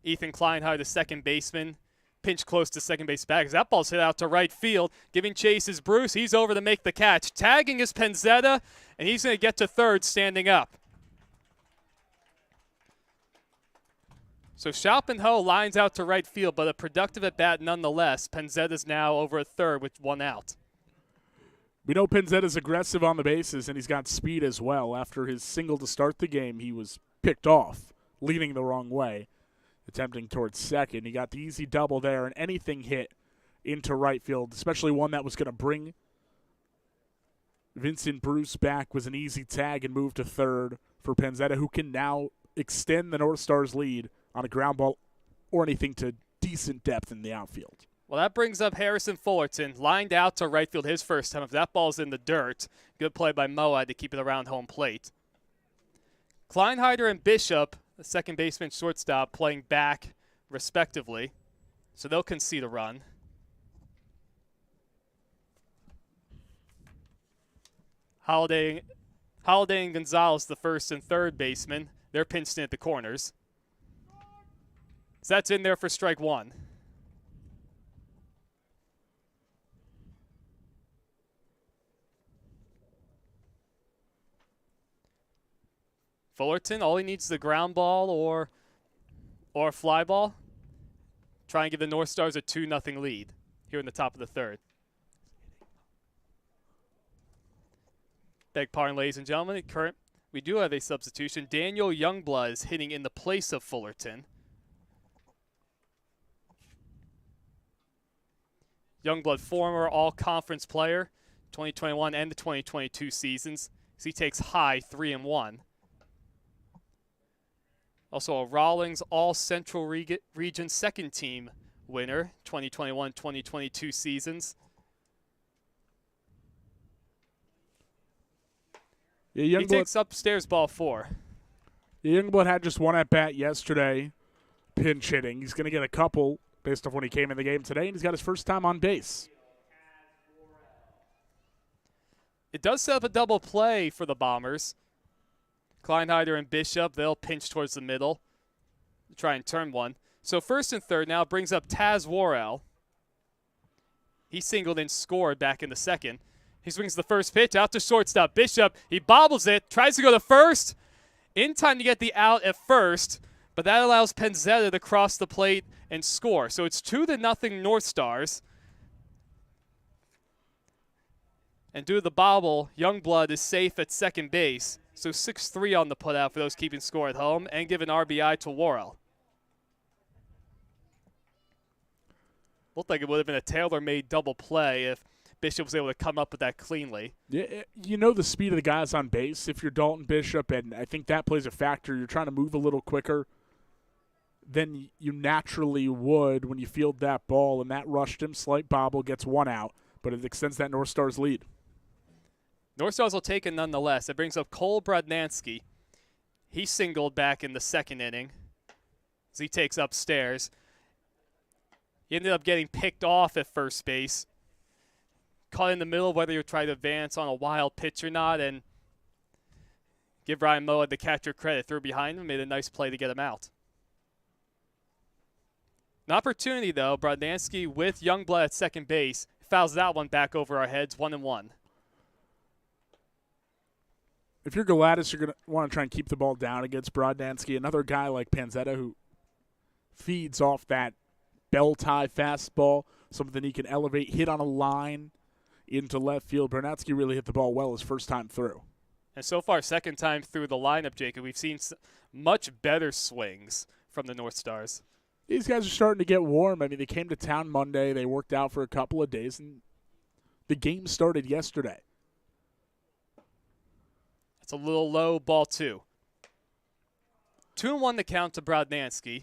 Ethan Kleinhardt, the second baseman, pinch close to second base back. That ball's hit out to right field. Giving chase is Bruce. He's over to make the catch. Tagging is Pinzetta, and he's going to get to third standing up. So Xiaopinho lines out to right field, but a productive at bat nonetheless. Pinzetta's now over at third with one out. We know Pinzetta's aggressive on the bases, and he's got speed as well. After his single to start the game, he was picked off, leaning the wrong way, attempting towards second. He got the easy double there, and anything hit into right field, especially one that was going to bring Vincent Bruce back, was an easy tag and move to third for Pinzetta, who can now extend the North Stars' lead on a ground ball or anything to decent depth in the outfield. Well, that brings up Harrison Fullerton, lined out to right field his first time. If that ball's in the dirt, good play by Moad to keep it around home plate. Kleinhardt and Bishop, the second baseman, shortstop, playing back respectively, so they'll concede a run. Holiday and Gonzalez, the first and third baseman, they're pinched in at the corners. So that's in there for strike one. Fullerton, all he needs is a ground ball or a fly ball. Try and give the North Stars a 2-0 lead here in the top of the third. Beg pardon, ladies and gentlemen. We do have a substitution. Daniel Youngblood is hitting in the place of Fullerton. Youngblood, former all-conference player, 2021 and the 2022 seasons. So he takes high 3-1. Also a Rawlings All-Central Region second team winner, 2021-2022 seasons. Yeah, he takes upstairs ball 4. Yeah, Youngblood had just one at-bat yesterday, pinch hitting. He's going to get a couple based off when he came in the game today, and he's got his first time on base. It does set up a double play for the Bombers. Kleinhardt and Bishop, they'll pinch towards the middle to try and turn one. So first and third now brings up Taz Worrell. He singled and scored back in the second. He swings the first pitch out to shortstop. Bishop, he bobbles it, tries to go to first. In time to get the out at first, but that allows Pinzetta to cross the plate and score. So it's 2-0 North Stars. And due to the bobble, Youngblood is safe at second base. So 6-3 on the putout for those keeping score at home, and give an RBI to Worrell. Looked like it would have been a tailor-made double play if Bishop was able to come up with that cleanly. Yeah, you know the speed of the guys on base. If you're Dalton Bishop, and I think that plays a factor, you're trying to move a little quicker than you naturally would when you field that ball, and that rushed him. Slight bobble, gets one out. but it extends that North Stars lead. North Stars will take it nonetheless. It brings up Cole Brodnansky. He singled back in the second inning as he takes upstairs. He ended up getting picked off at first base. Caught in the middle, whether you try to advance on a wild pitch or not, and give Ryan Moa, the catcher, credit. Threw behind him, made a nice play to get him out. An opportunity, though. Brodnansky with Youngblood at second base. Fouls that one back over our heads, 1-1. If you're Gladys, you're going to want to try and keep the ball down against Brodnansky. Another guy like Panzetta who feeds off that bell-tie fastball, something he can elevate, hit on a line into left field. Brodnansky really hit the ball well his first time through. And so far, second time through the lineup, Jacob, we've seen much better swings from the North Stars. These guys are starting to get warm. I mean, they came to town Monday. They worked out for a couple of days, and the game started yesterday. It's a little low, ball 2. 2-1 the count to Brodnansky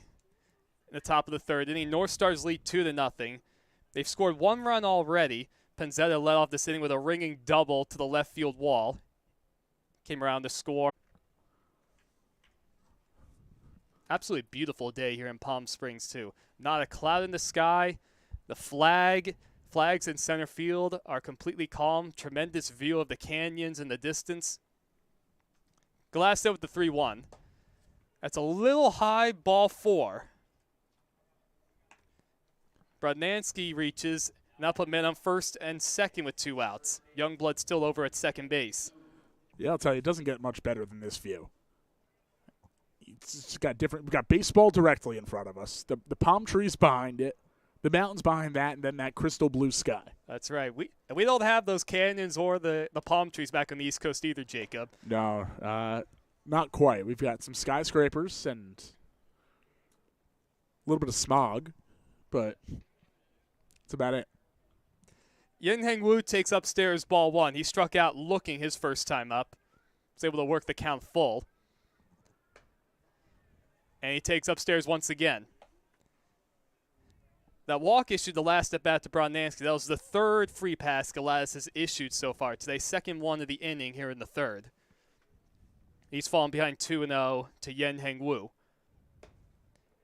in the top of the third inning. North Stars lead 2-0. They've scored 1 run already. Panzetta led off this inning with a ringing double to the left field wall. Came around to score. Absolutely beautiful day here in Palm Springs, too. Not a cloud in the sky. The flags in center field are completely calm. Tremendous view of the canyons in the distance. Glass with the 3-1. That's a little high, ball 4. Brodnansky reaches. Now put men on first and second with 2 outs. Youngblood still over at second base. Yeah, I'll tell you, it doesn't get much better than this view. It's got different. We've got baseball directly in front of us. The palm trees behind it, the mountains behind that, and then that crystal blue sky. That's right. We don't have those canyons or the palm trees back on the East Coast either, Jacob. No, not quite. We've got some skyscrapers and a little bit of smog, but that's about it. Yen-Heng Wu takes upstairs ball 1. He struck out looking his first time up. Was able to work the count full. And he takes upstairs once again. That walk issued the last at bat to Brodnansky. That was the third free pass Galatas has issued so far today. Second one of the inning here in the third. He's fallen behind 2-0 to Yen-Heng Wu.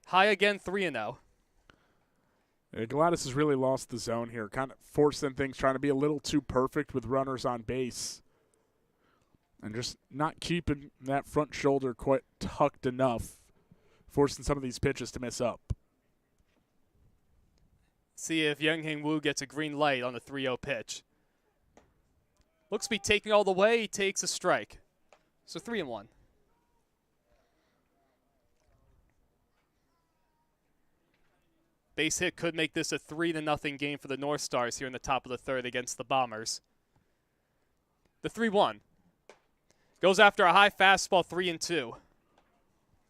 High again, 3-0. Galatas has really lost the zone here, kind of forcing things, trying to be a little too perfect with runners on base. And just not keeping that front shoulder quite tucked enough, forcing some of these pitches to miss up. See if Yen-Heng Wu gets a green light on the 3-0 pitch. Looks to be taking all the way. He takes a strike. So 3-1. Base hit could make this a 3-0 game for the North Stars here in the top of the third against the Bombers. The 3-1. Goes after a high fastball, 3-2.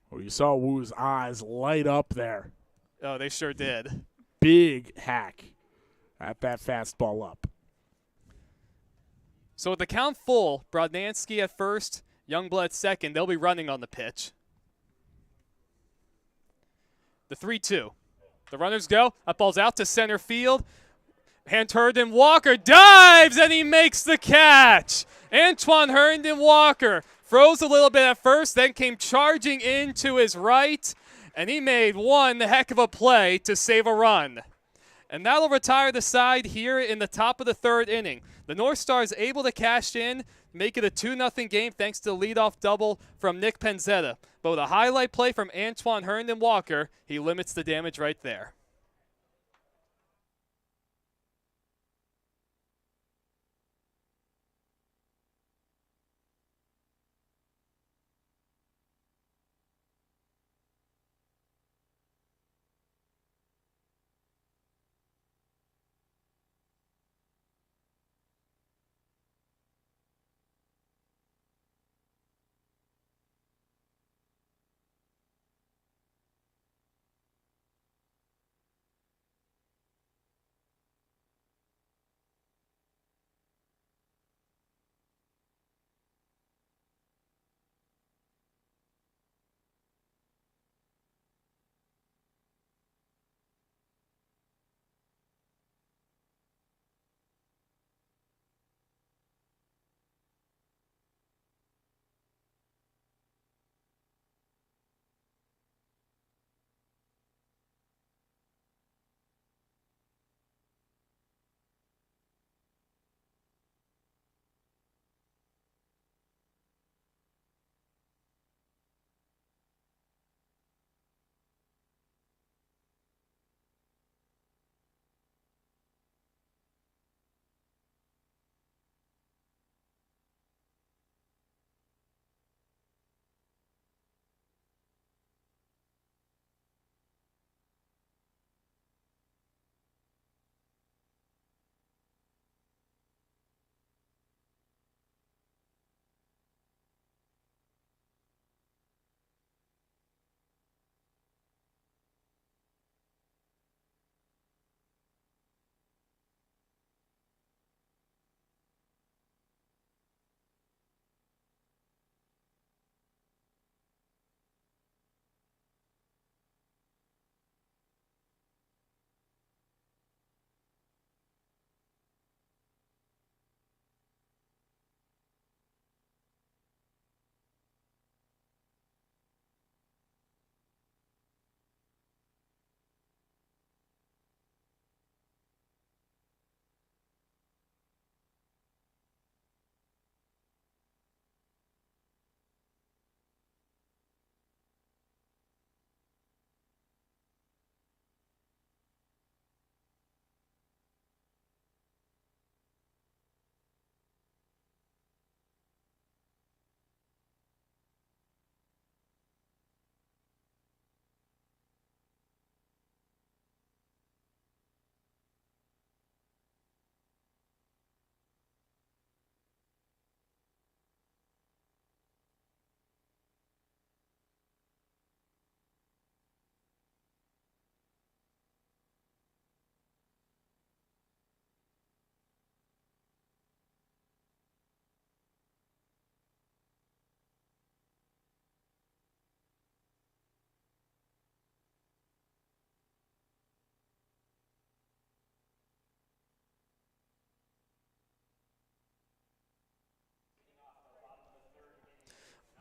Well, you saw Wu's eyes light up there. Oh, they sure did. Big hack at that fastball up. So with the count full, Brodnansky at first, Youngblood second, they'll be running on the pitch. The 3-2. The runners go. That ball's out to center field. Herndon Walker dives, and he makes the catch. Antoine Herndon Walker froze a little bit at first, then came charging into his right, and he made one heck of a play to save a run. And that'll retire the side here in the top of the third inning. The North Stars able to cash in, make it a 2-0 game thanks to the leadoff double from Nick Panzetta. But with a highlight play from Antoine Herndon Walker, he limits the damage right there.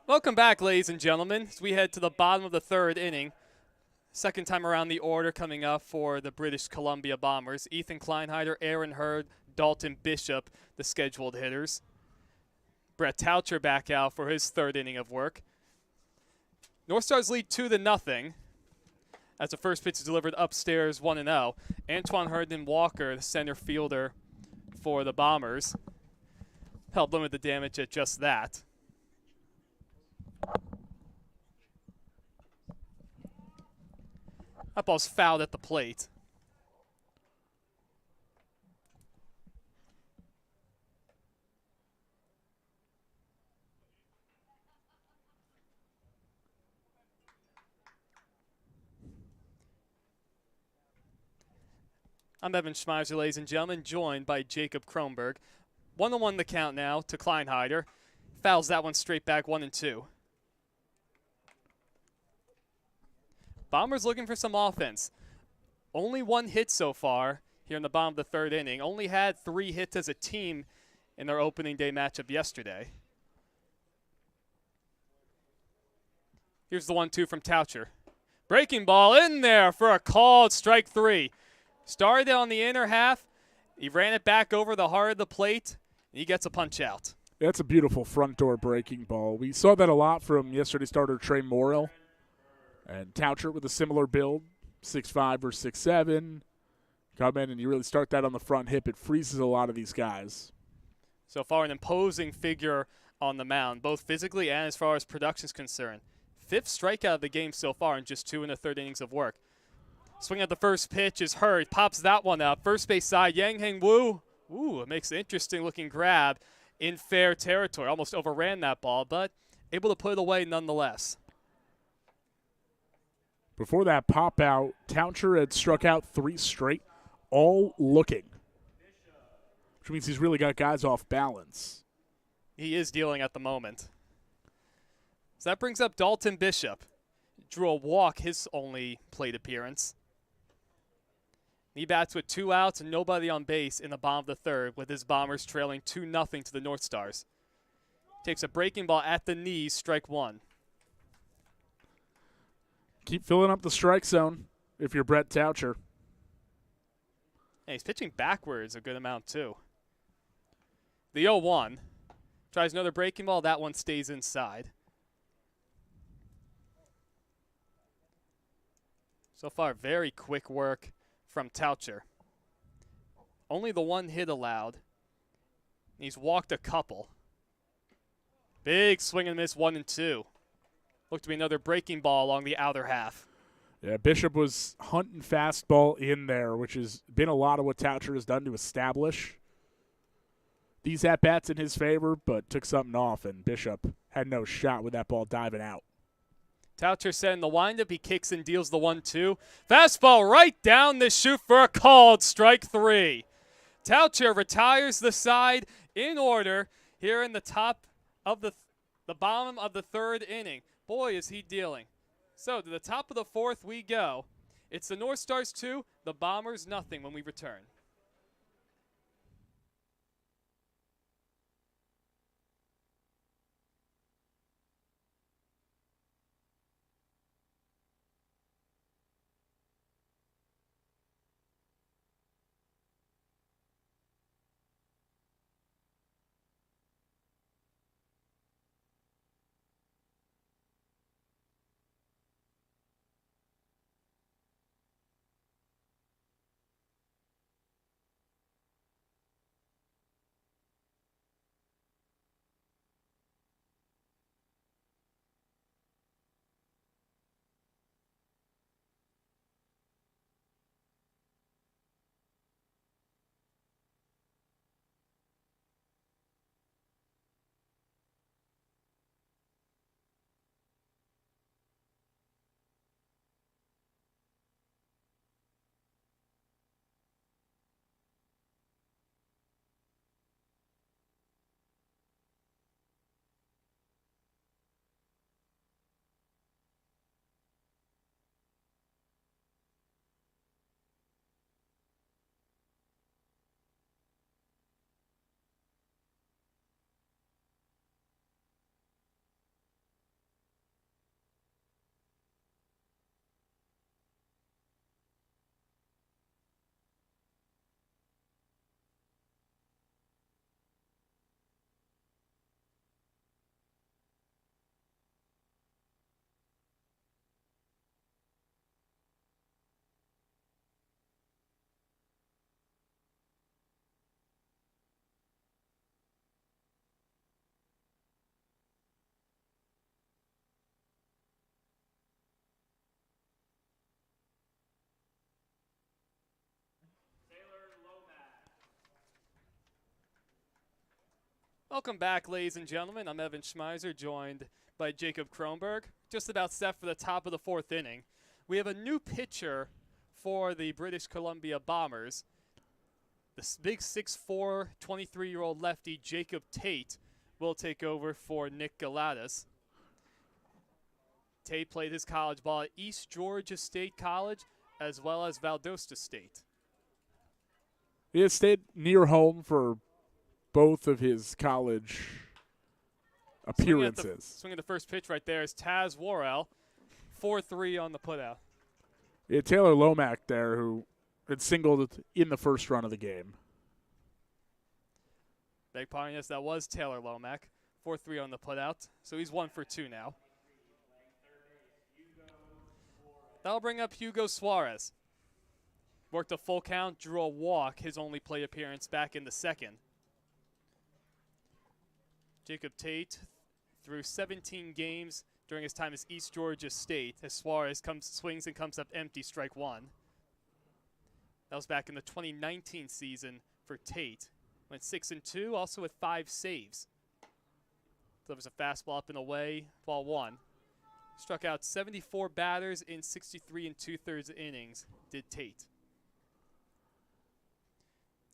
Welcome back, ladies and gentlemen, as we head to the bottom of the third inning. Second time around the order coming up for the British Columbia Bombers. Ethan Kleinheider, Aaron Hurd, Dalton Bishop, the scheduled hitters. Brett Taucher back out for his third inning of work. North Stars lead 2-0 as the first pitch is delivered upstairs 1-0. Antoine Herndon Walker, the center fielder for the Bombers, helped limit the damage at just that. That ball's fouled at the plate. I'm Evan Schmeiser, ladies and gentlemen, joined by Jacob Kronberg. 1-1 the count now to Kleinheider. Fouls that one straight back 1-2. Bombers looking for some offense. Only one hit so far here in the bottom of the third inning. Only had 3 hits as a team in their opening day matchup yesterday. Here's the 1-2 from Taucher. Breaking ball in there for a called strike 3. Started on the inner half. He ran it back over the heart of the plate. And he gets a punch out. That's a beautiful front door breaking ball. We saw that a lot from yesterday's starter Trey Morrill. And Taucher with a similar build, 6'5" or 6'7". Come in and you really start that on the front hip. It freezes a lot of these guys. So far an imposing figure on the mound, both physically and as far as production is concerned. 5th strikeout of the game so far in just 2 1/3 innings of work. Swing at the first pitch is Hurd. Pops that one up. First base side, Yang Heng Woo. Ooh, it makes an interesting looking grab in fair territory. Almost overran that ball, but able to put it away nonetheless. Before that pop out, Taucher had struck out 3 straight, all looking, which means he's really got guys off balance. He is dealing at the moment. So that brings up Dalton Bishop. Drew a walk his only plate appearance. He bats with 2 outs and nobody on base in the bottom of the third, with his Bombers trailing 2-0 to the North Stars. Takes a breaking ball at the knees, strike 1. Keep filling up the strike zone if you're Brett Taucher. And he's pitching backwards a good amount too. The 0-1. Tries another breaking ball. That one stays inside. So far, very quick work from Taucher. Only the 1 hit allowed. He's walked a couple. Big swing and miss 1-2. Looked to be another breaking ball along the outer half. Yeah, Bishop was hunting fastball in there, which has been a lot of what Taucher has done to establish these at-bats in his favor, but took something off, and Bishop had no shot with that ball diving out. Taucher set in the windup. He kicks and deals the 1-2. Fastball right down the chute for a called strike 3. Taucher retires the side in order here in the top of the bottom of the third inning. Boy, is he dealing. So to the top of the fourth we go. It's the North Stars 2, the Bombers nothing when we return. Welcome back, ladies and gentlemen. I'm Evan Schmeiser, joined by Jacob Kronberg. Just about set for the top of the fourth inning. We have a new pitcher for the British Columbia Bombers. The big 6'4", 23-year-old lefty Jacob Tate will take over for Nick Galatas. Tate played his college ball at East Georgia State College as well as Valdosta State. He has stayed near home for both of his college appearances. Swinging the first pitch right there is Taz Worrell, 4-3 on the putout. Yeah, Taylor Lomack there, who had singled in the first run of the game. Beg pardon, yes, that was Taylor Lomack, 4-3 on the putout. So he's 1 for 2 now. That'll bring up Hugo Suarez. Worked a full count, drew a walk, his only plate appearance back in the second. Jacob Tate threw 17 games during his time as East Georgia State as Suarez swings and comes up empty, strike one. That was back in the 2019 season for Tate. Went 6-2, also with 5 saves. Delivers a fastball up and away, ball one. Struck out 74 batters in 63 2/3 innings, did Tate.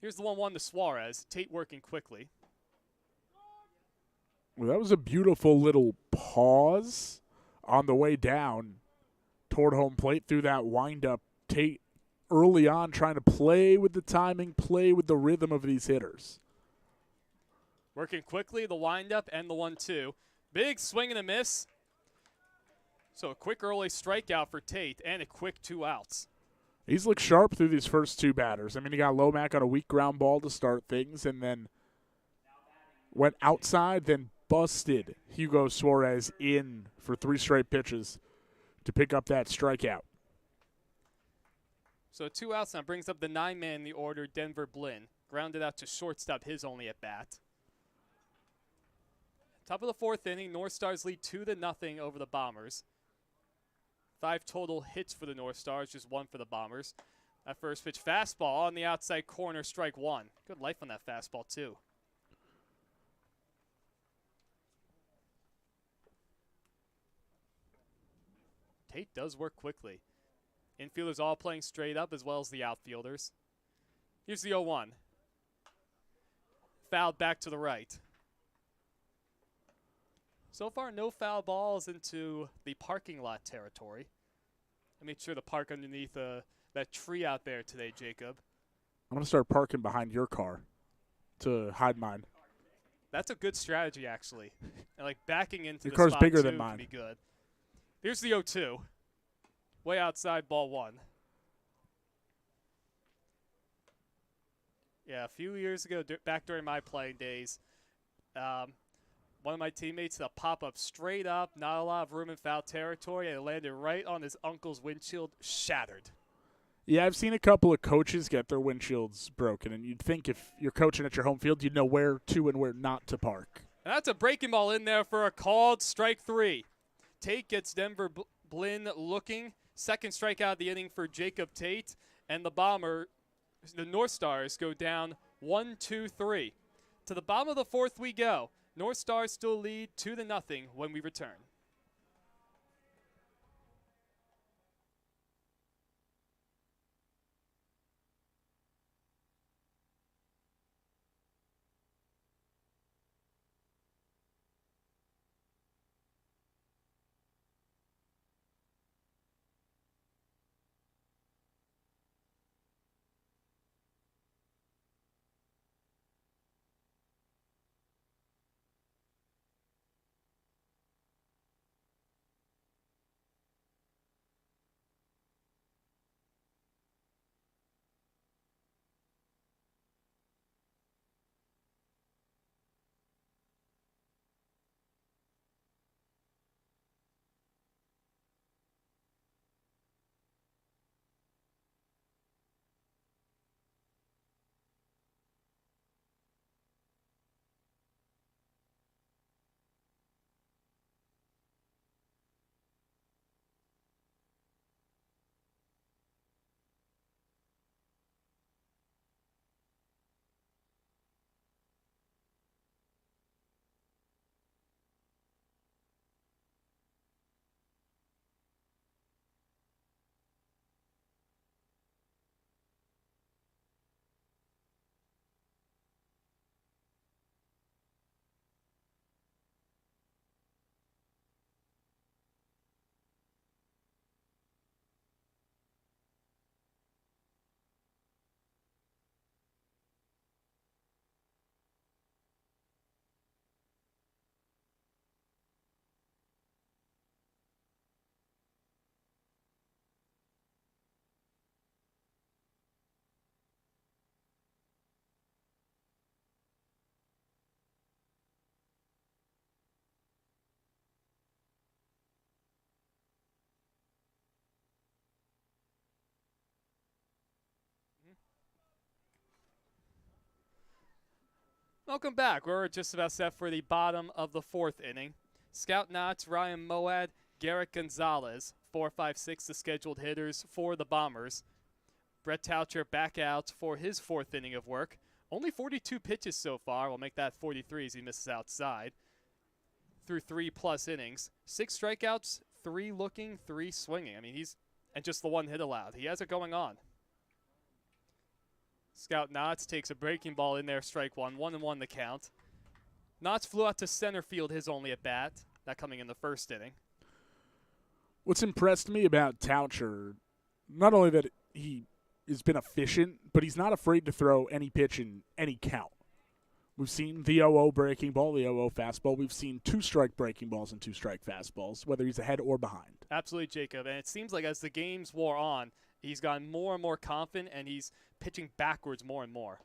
Here's the 1-1 to Suarez. Tate working quickly. Well, that was a beautiful little pause on the way down toward home plate through that windup. Tate early on trying to play with the timing, play with the rhythm of these hitters. Working quickly, the windup and the 1-2. Big swing and a miss. So a quick early strikeout for Tate and a quick 2 outs. He's looked sharp through these first 2 batters. I mean, he got Lomack on a weak ground ball to start things and then went outside, then busted Hugo Suarez in for 3 straight pitches to pick up that strikeout. So 2 outs now brings up the 9-man in the order, Denver Blinn. Grounded out to shortstop, his only at bat. Top of the fourth inning, North Stars lead 2-0 over the Bombers. 5 total hits for the North Stars, just 1 for the Bombers. That first pitch, fastball on the outside corner, strike one. Good life on that fastball, too. Tate does work quickly. Infielders all playing straight up as well as the outfielders. Here's the 0-1. Fouled back to the right. So far, no foul balls into the parking lot territory. I made sure to park underneath that tree out there today, Jacob. I'm going to start parking behind your car to hide mine. That's a good strategy, actually. And like backing into your the car's spot bigger too than mine. can be good. Here's the 0-2. Way outside, ball one. Yeah, a few years ago, back during my playing days, one of my teammates a pop-up straight up, not a lot of room in foul territory, and it landed right on his uncle's windshield, shattered. Yeah, I've seen a couple of coaches get their windshields broken, and you'd think if you're coaching at your home field, you'd know where to and where not to park. And that's a breaking ball in there for a called strike 3. Tate gets Denver Blinn looking. Second strikeout of the inning for Jacob Tate, and the North Stars go down 1-2-3. To the bottom of the fourth we go. North Stars still lead 2-0 when we return. Welcome back. We're just about set for the bottom of the fourth inning. Scout Knotts, Ryan Moad, Garrett Gonzalez, 4, 5, 6 the scheduled hitters for the Bombers. Brett Taucher back out for his fourth inning of work. Only 42 pitches so far. We'll make that 43 as he misses outside. Through 3+ innings. 6 strikeouts, 3 looking, 3 swinging. I mean, and just the 1 hit allowed. He has it going on. Scout Knotts takes a breaking ball in there, strike 1, 1-1 the count. Knotts flew out to center field his only at bat, that coming in the first inning. What's impressed me about Taucher, not only that he has been efficient, but he's not afraid to throw any pitch in any count. We've seen the 0-0 breaking ball, the 0-0 fastball. We've seen 2-strike breaking balls and 2-strike fastballs, whether he's ahead or behind. Absolutely, Jacob. And it seems like as the games wore on, he's gotten more and more confident, and he's pitching backwards more and more.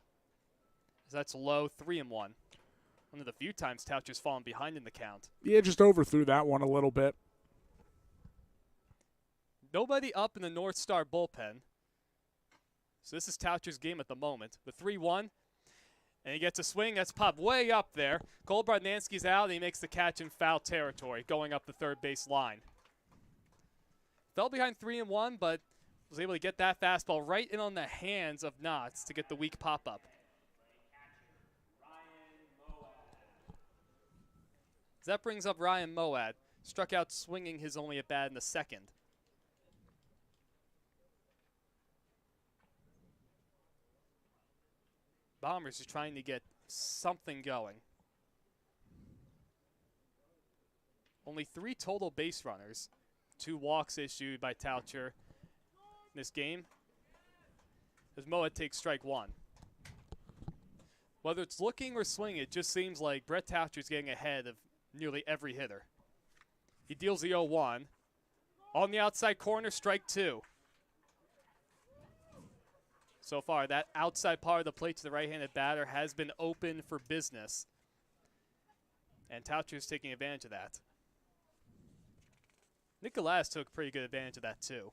So that's low, 3-1. One of the few times Taucher's fallen behind in the count. Yeah, just overthrew that one a little bit. Nobody up in the North Star bullpen. So this is Taucher's game at the moment. The 3-1. And he gets a swing that's popped way up there. Cole Brodnansky's out, and he makes the catch in foul territory, going up the third base line. Fell behind 3-1, but was able to get that fastball right in on the hands of Knotts to get the weak pop-up. So that brings up Ryan Moad. Struck out swinging his only at bat in the second. Bombers are trying to get something going. Only 3 total base runners. 2 walks issued by Taucher in this game. As Moad takes strike 1. Whether it's looking or swinging, it just seems like Brett Taucher's getting ahead of nearly every hitter. He deals the 0-1. On the outside corner, strike 2. So far, that outside part of the plate to the right-handed batter has been open for business. And Taucher's taking advantage of that. Nicolas took pretty good advantage of that, too.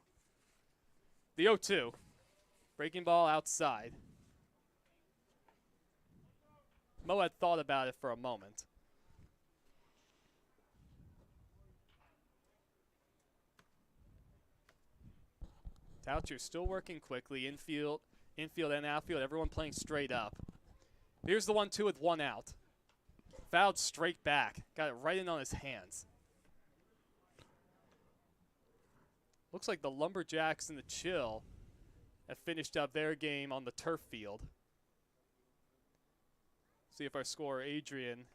The 0-2. Breaking ball outside. Mo had thought about it for a moment. Taucher still working quickly, infield and outfield, everyone playing straight up. Here's the 1-2 with 1 out. Fouled straight back. Got it right in on his hands. Looks like the Lumberjacks and the Chill have finished up their game on the turf field. See if our scorer, Adrian,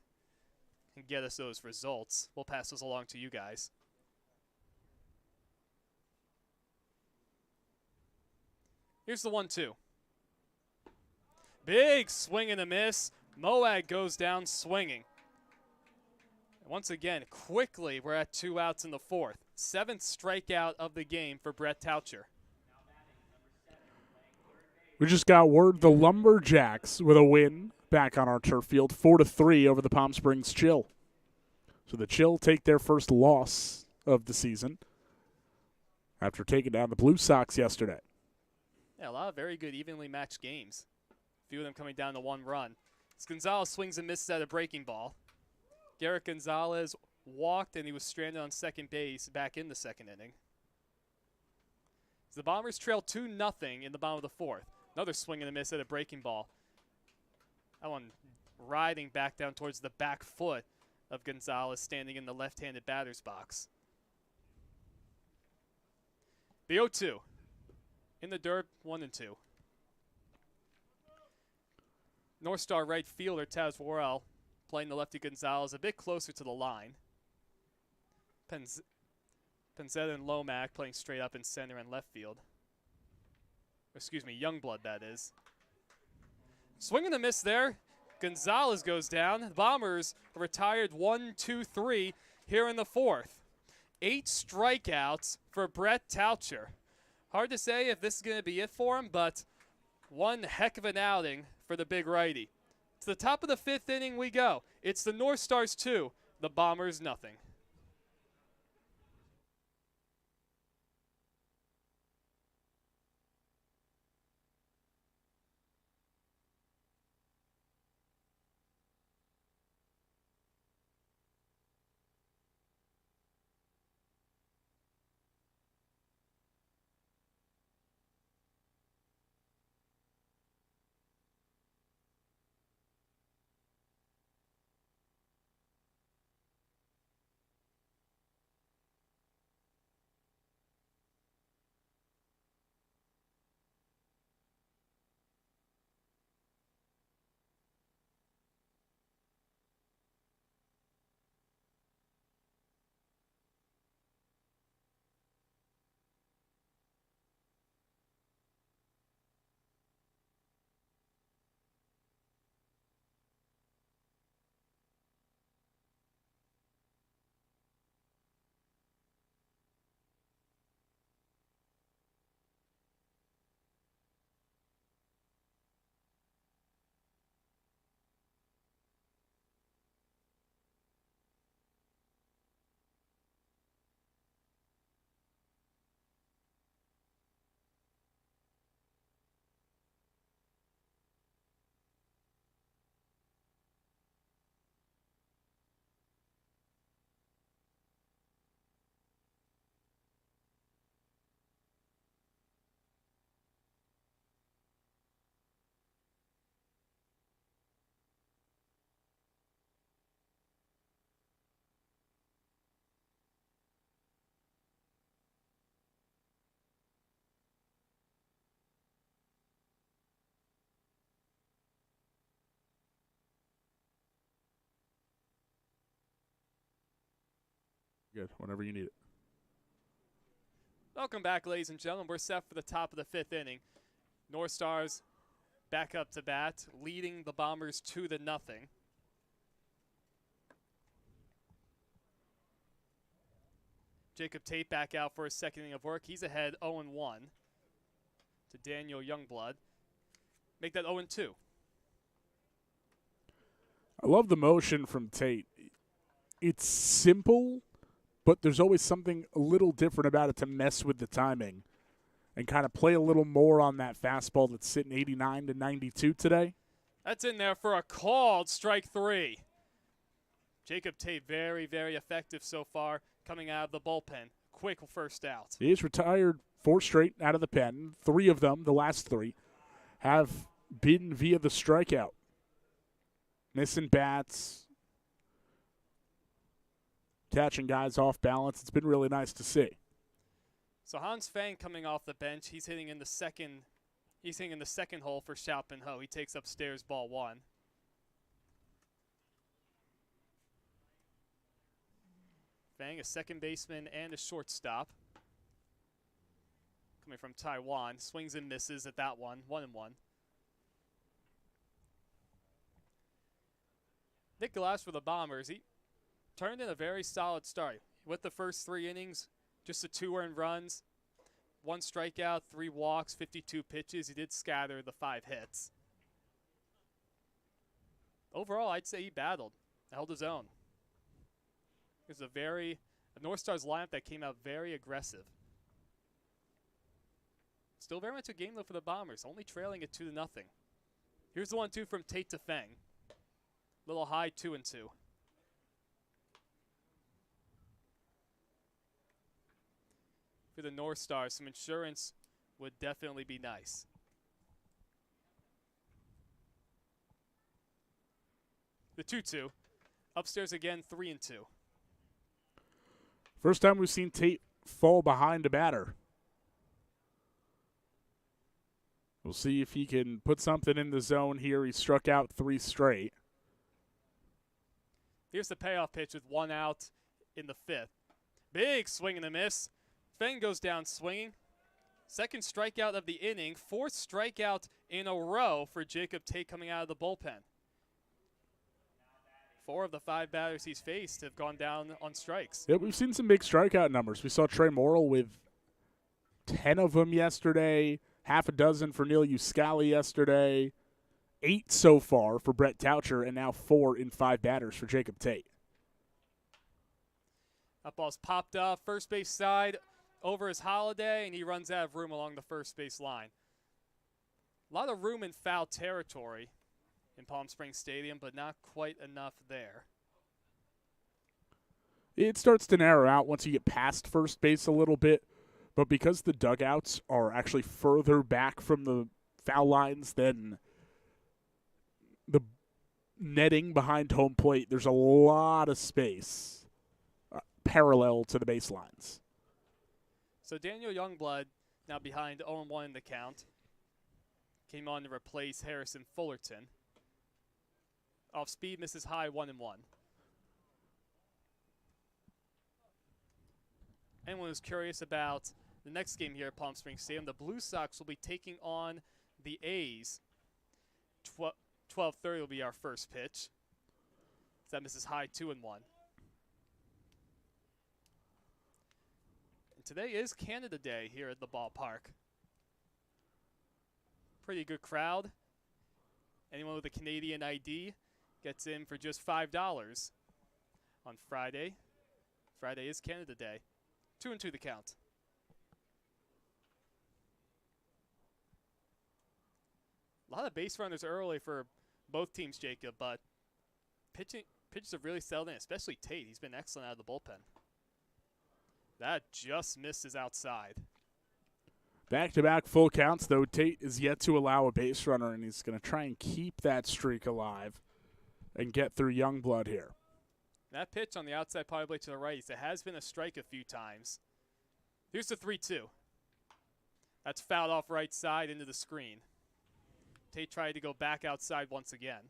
can get us those results. We'll pass those along to you guys. Here's the 1-2. Big swing and a miss. Moad goes down swinging. And once again, quickly, we're at 2 outs in the 4th. 7th strikeout of the game for Brett Taucher. We just got word the Lumberjacks with a win back on our turf field, 4-3 over the Palm Springs Chill. So the Chill take their first loss of the season after taking down the Blue Sox yesterday. Yeah, a lot of very good, evenly matched games. A few of them coming down to 1 run. As Gonzalez swings and misses at a breaking ball. Garrett Gonzalez walked, and he was stranded on second base back in the 2nd inning. As the Bombers trail 2-0 in the bottom of the 4th. Another swing and a miss at a breaking ball. That one riding back down towards the back foot of Gonzalez, standing in the left-handed batter's box. The 0-2. In the dirt, 1-2. North Star right fielder Taz Worrell playing the lefty Gonzalez a bit closer to the line. Penzetta and Lomack playing straight up in center and left field. Excuse me, Youngblood, that is. Swing and a miss there. Gonzalez goes down. The Bombers are retired 1-2-3 here in the 4th. 8 strikeouts for Brett Taucher. Hard to say if this is going to be it for him, but one heck of an outing for the big righty. To the top of the 5th inning we go. It's the North Stars 2, the Bombers nothing. good. Whenever you need it. Welcome back, ladies and gentlemen. We're set for the top of the 5th inning. North Stars back up to bat, leading the Bombers 2-0. Jacob Tate back out for his second inning of work. He's ahead 0-1 to Daniel Youngblood. Make that 0-2. I love the motion from Tate. It's simple, but there's always something a little different about it to mess with the timing and kind of play a little more on that fastball that's sitting 89 to 92 today. That's in there for a called strike 3. Jacob Tate very, very effective so far coming out of the bullpen. Quick first out. He's retired 4 straight out of the pen. 3 of them, the last 3, have been via the strikeout. Missing bats, catching guys off balance. It's been really nice to see. So Hans Fang coming off the bench. He's hitting in the second. He's hitting in the second hole for Xiaopin Ho. He takes upstairs ball 1. Fang, a second baseman and a shortstop. Coming from Taiwan. Swings and misses at that one. 1-1. Nick Glass for the Bombers. He turned in a very solid start. With the first 3 innings, just the 2 earned runs, 1 strikeout, 3 walks, 52 pitches. He did scatter the 5 hits. Overall, I'd say he battled, held his own. It was a North Stars lineup that came out very aggressive. Still very much a game though for the Bombers, only trailing it 2-0. Here's the 1-2 from Tate to Fang. Little high 2-2. For the North Stars, some insurance would definitely be nice. The 2-2. Upstairs again, 3-2. First time we've seen Tate fall behind a batter. We'll see if he can put something in the zone here. He struck out 3 straight. Here's the payoff pitch with 1 out in the 5th. Big swing and a miss. Fang goes down swinging. Second strikeout of the inning. 4th strikeout in a row for Jacob Tate coming out of the bullpen. 4 of the 5 batters he's faced have gone down on strikes. Yeah, we've seen some big strikeout numbers. We saw Trey Morrill with 10 of them yesterday, half a dozen for Neil Uscali yesterday, 8 so far for Brett Taucher, and now 4 in 5 batters for Jacob Tate. That ball's popped up, first base side, over his Holiday, and he runs out of room along the first base line. A lot of room in foul territory in Palm Springs Stadium, but not quite enough there. It starts to narrow out once you get past first base a little bit, but because the dugouts are actually further back from the foul lines than the netting behind home plate, there's a lot of space parallel to the baselines. So Daniel Youngblood now behind 0-1 in the count. Came on to replace Harrison Fullerton. Off speed, misses high, 1-1. Anyone who's curious about the next game here at Palm Springs Stadium, the Blue Sox will be taking on the A's. 12:30 will be our first pitch. That misses high, 2-1. And today is Canada Day here at the ballpark. Pretty good crowd. Anyone with a Canadian ID gets in for just $5 on Friday. Friday is Canada Day. 2-2 the count. A lot of base runners early for both teams, Jacob, but pitches have really settled in, especially Tate. He's been excellent out of the bullpen. That just misses outside. Back-to-back full counts, though. Tate is yet to allow a base runner, and he's going to try and keep that streak alive and get through Youngblood here. That pitch on the outside power blade to the right, it has been a strike a few times. Here's the 3-2. That's fouled off right side into the screen. Tate tried to go back outside once again.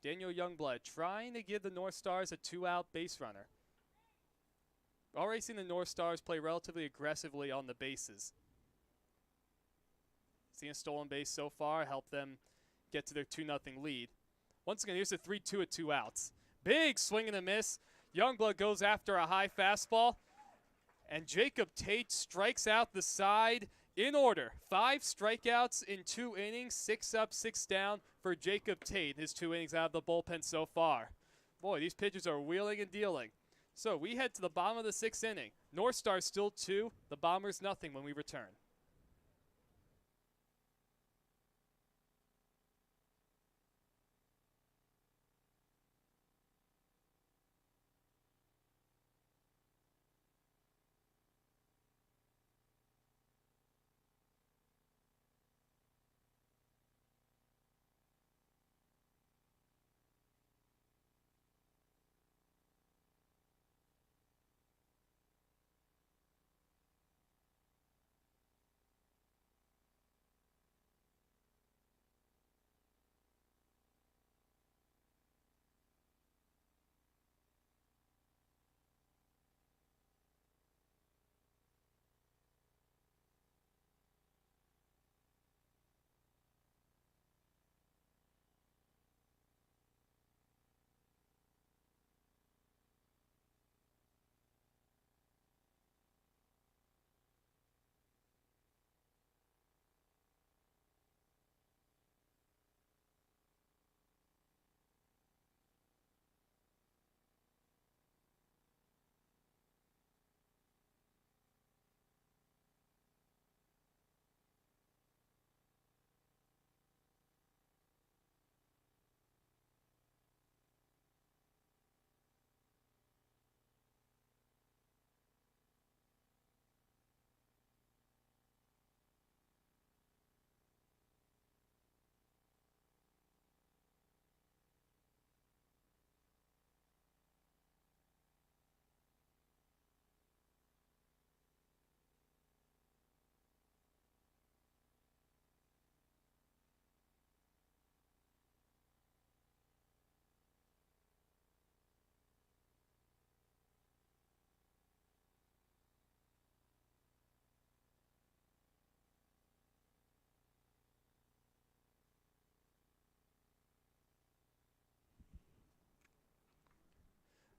Daniel Youngblood trying to give the North Stars a 2-out base runner. Already seen the North Stars play relatively aggressively on the bases. Seeing a stolen base so far help them get to their 2-0 lead. Once again, here's a 3-2 at 2 outs. Big swing and a miss. Youngblood goes after a high fastball. And Jacob Tate strikes out the side in order. 5 strikeouts in 2 innings, 6 up, 6 down for Jacob Tate. His 2 innings out of the bullpen so far. Boy, these pitchers are wheeling and dealing. So we head to the bottom of the 6th inning. North Stars still 2, the Bombers nothing when we return.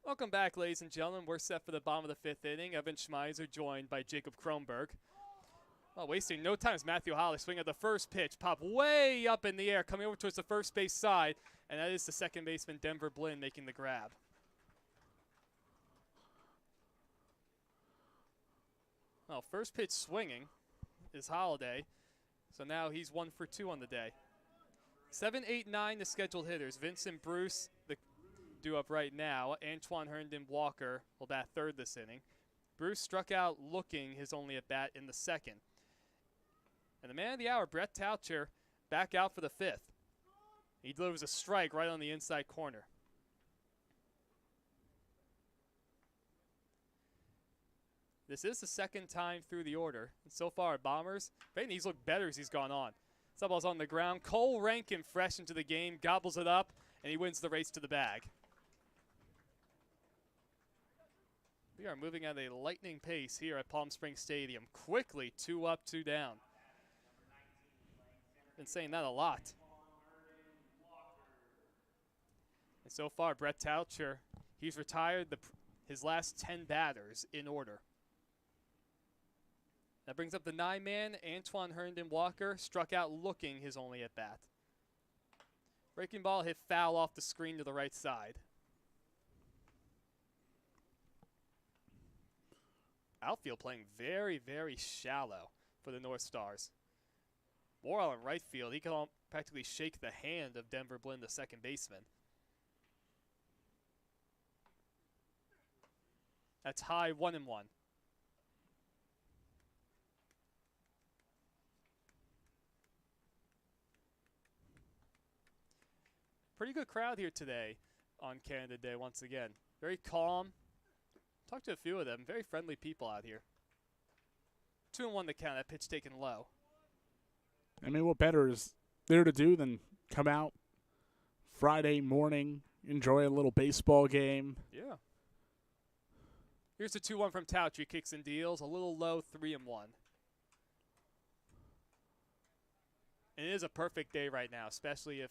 Welcome back, ladies and gentlemen. We're set for the bottom of the 5th inning. Evan Schmeiser joined by Jacob Kronberg. Well, wasting no time as Matthew Holly swing at the first pitch. Pop way up in the air, coming over towards the first base side. And that is the second baseman, Denver Blinn, making the grab. Well, first pitch swinging is Holiday. So now he's 1 for 2 on the day. 7, 8, 9, the scheduled hitters. Vincent Bruce, the due up right now. Antoine Herndon Walker will bat third this inning. Bruce struck out looking his only at bat in the second. And the man of the hour, Brett Taucher, back out for the 5th. He delivers a strike right on the inside corner. This is the second time through the order. And so far, Bombers, he's looked better as he's gone on. Subball's on the ground. Cole Rankin fresh into the game, gobbles it up, and he wins the race to the bag. We are moving at a lightning pace here at Palm Springs Stadium. Quickly, 2 up, 2 down. Been saying that a lot. And so far, Brett Taucher, he's retired his last 10 batters in order. That brings up the 9-man, Antoine Herndon Walker, struck out looking his only at bat. Breaking ball hit foul off the screen to the right side. Outfield playing very, very shallow for the North Stars. Morrell in right field, he can practically shake the hand of Denver Blinn, the second baseman. That's high, 1-1. Pretty good crowd here today on Canada Day once again. Very calm. Talked to a few of them. Very friendly people out here. 2-1 the count. That pitch taken low. I mean, what better is there to do than come out, Friday morning, enjoy a little baseball game. Yeah. Here's the 2-1 from Tautry. Kicks and deals. A little low, 3-1. And it is a perfect day right now, especially if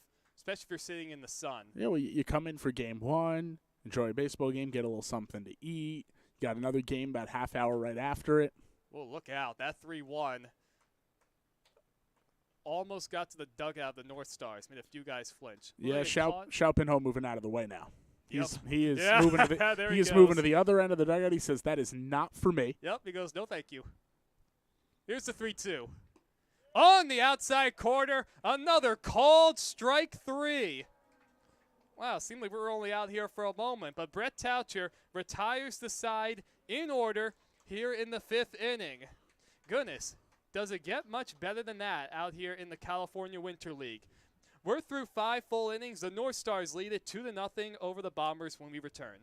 you're sitting in the sun. Yeah, well, you come in for game one, enjoy a baseball game, get a little something to eat. You got another game about half hour right after it. Well, look out. That 3-1 almost got to the dugout of the North Stars. Made a few guys flinch. Yeah, Xiao Pinho moving out of the way now. Yep. He is Yeah. moving to the There he he is moving goes. to the other end of the dugout. He says that is not for me. Yep, he goes, no thank you. Here's the 3-2. On the outside corner, another called strike 3. Wow, seemed like we were only out here for a moment, but Brett Tautry retires the side in order here in the 5th inning. Goodness, does it get much better than that out here in the California Winter League? We're through 5 full innings. The North Stars lead it 2-0 over the Bombers when we return.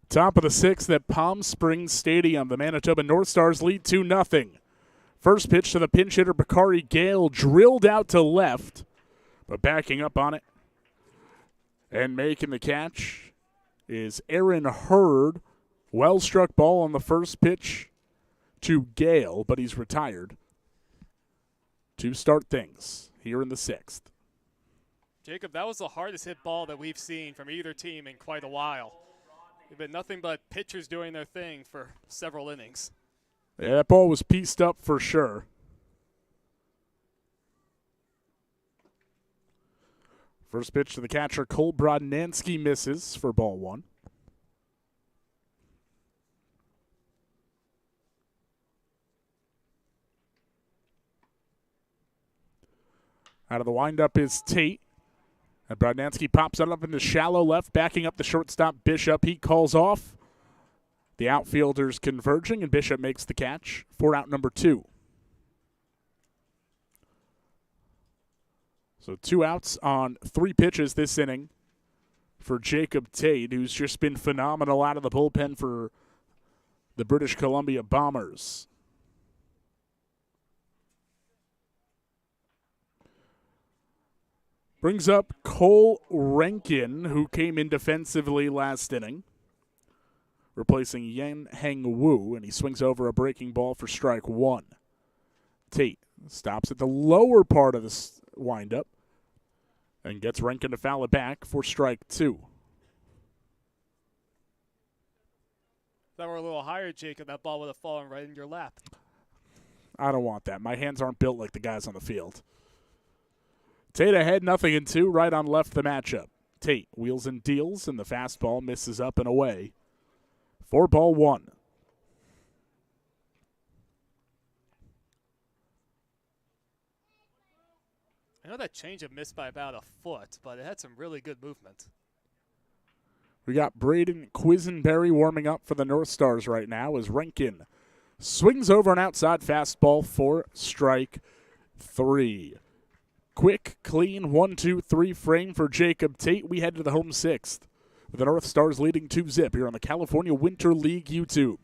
Top of the 6th at Palm Springs Stadium. The Manitoba North Stars lead 2-0. First pitch to the pinch hitter, Bakari Gale, drilled out to left, but backing up on it and making the catch is Aaron Hurd. Well-struck ball on the first pitch to Gale, but he's retired to start things here in the 6th. Jacob, that was the hardest hit ball that we've seen from either team in quite a while. It's been nothing but pitchers doing their thing for several innings. Yeah, that ball was pieced up for sure. First pitch to the catcher, Cole Brodnansky, misses for ball 1. Out of the windup is Tate. And Brodnansky pops it up into shallow left, backing up the shortstop Bishop. He calls off. The outfielders converging, and Bishop makes the catch for out number 2. So 2 outs on 3 pitches this inning for Jacob Tate, who's just been phenomenal out of the bullpen for the British Columbia Bombers. Brings up Cole Rankin, who came in defensively last inning, replacing Yan Heng Wu, and he swings over a breaking ball for strike 1. Tate stops at the lower part of the windup and gets Rankin to foul it back for strike 2. If that were a little higher, Jacob, that ball would have fallen right in your lap. I don't want that. My hands aren't built like the guys on the field. Tate ahead, 0-2, right on left the matchup. Tate wheels and deals, and the fastball misses up and away. 4-1. I know that changeup missed by about a foot, but it had some really good movement. We got Braden Quisenberry warming up for the North Stars right now as Rankin swings over an outside fastball for strike 3. Quick, clean 1-2-3 frame for Jacob Tate. We head to the home 6th with the North Stars leading 2-0 here on the California Winter League YouTube.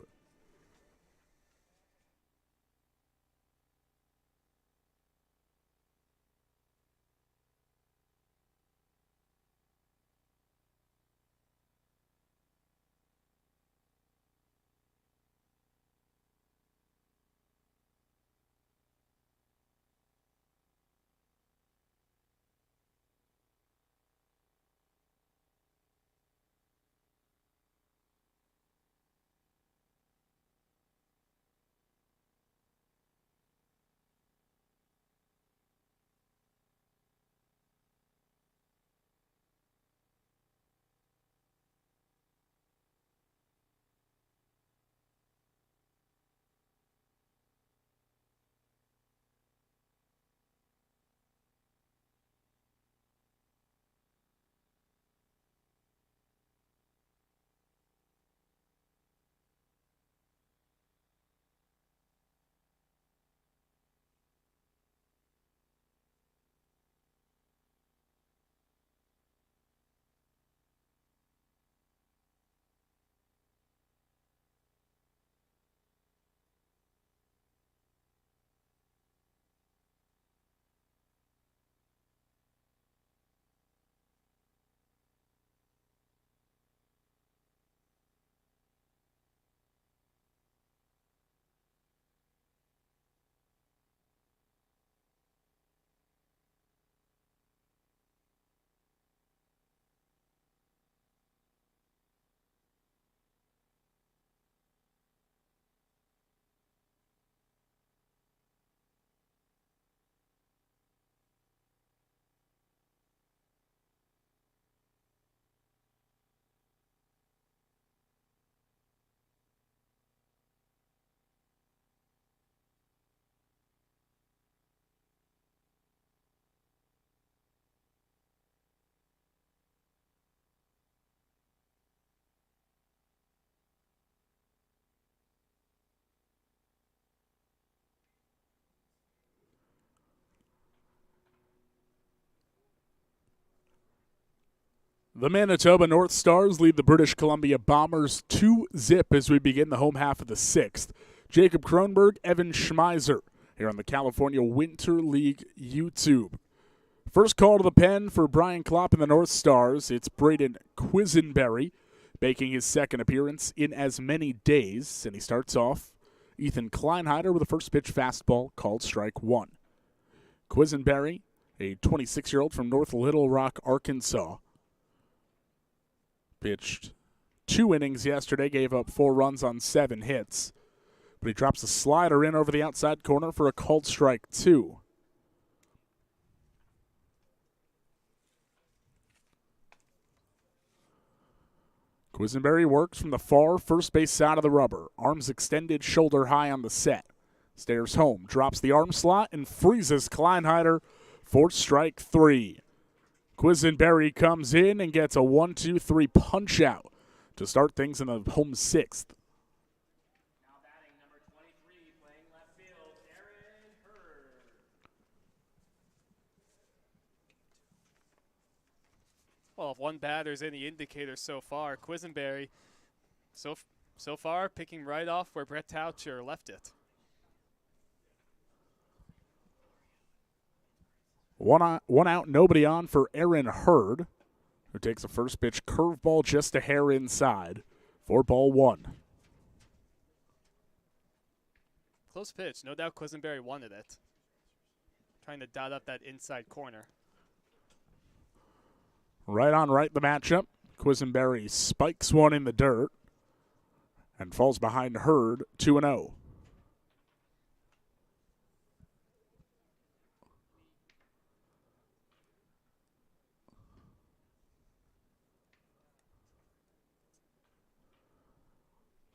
The Manitoba North Stars lead the British Columbia Bombers 2-0 as we begin the home half of the 6th. Jacob Kronberg, Evan Schmeiser here on the California Winter League YouTube. First call to the pen for Brian Klopp and the North Stars. It's Braden Quisenberry making his second appearance in as many days, and he starts off Ethan Kleinheider with a first pitch fastball called strike 1. Quisenberry, a 26-year-old from North Little Rock, Arkansas, pitched 2 innings yesterday, gave up 4 runs on 7 hits. But he drops a slider in over the outside corner for a called strike 2. Quisenberry works from the far first base side of the rubber. Arms extended, shoulder high on the set. Stares home, drops the arm slot, and freezes Kleinheider for strike 3. Quisenberry comes in and gets a 1-2-3 punch out to start things in the home 6th. Now batting number 23, playing left field, Aaron Hurd. Well, if one batter's any indicator so far, Quisenberry so far picking right off where Brett Taucher left it. One out, nobody on for Aaron Hurd, who takes a first pitch curveball just a hair inside. 4-1. Close pitch. No doubt Quisenberry wanted it. Trying to dot up that inside corner. Right on right the matchup. Quisenberry spikes one in the dirt and falls behind Hurd 2-0.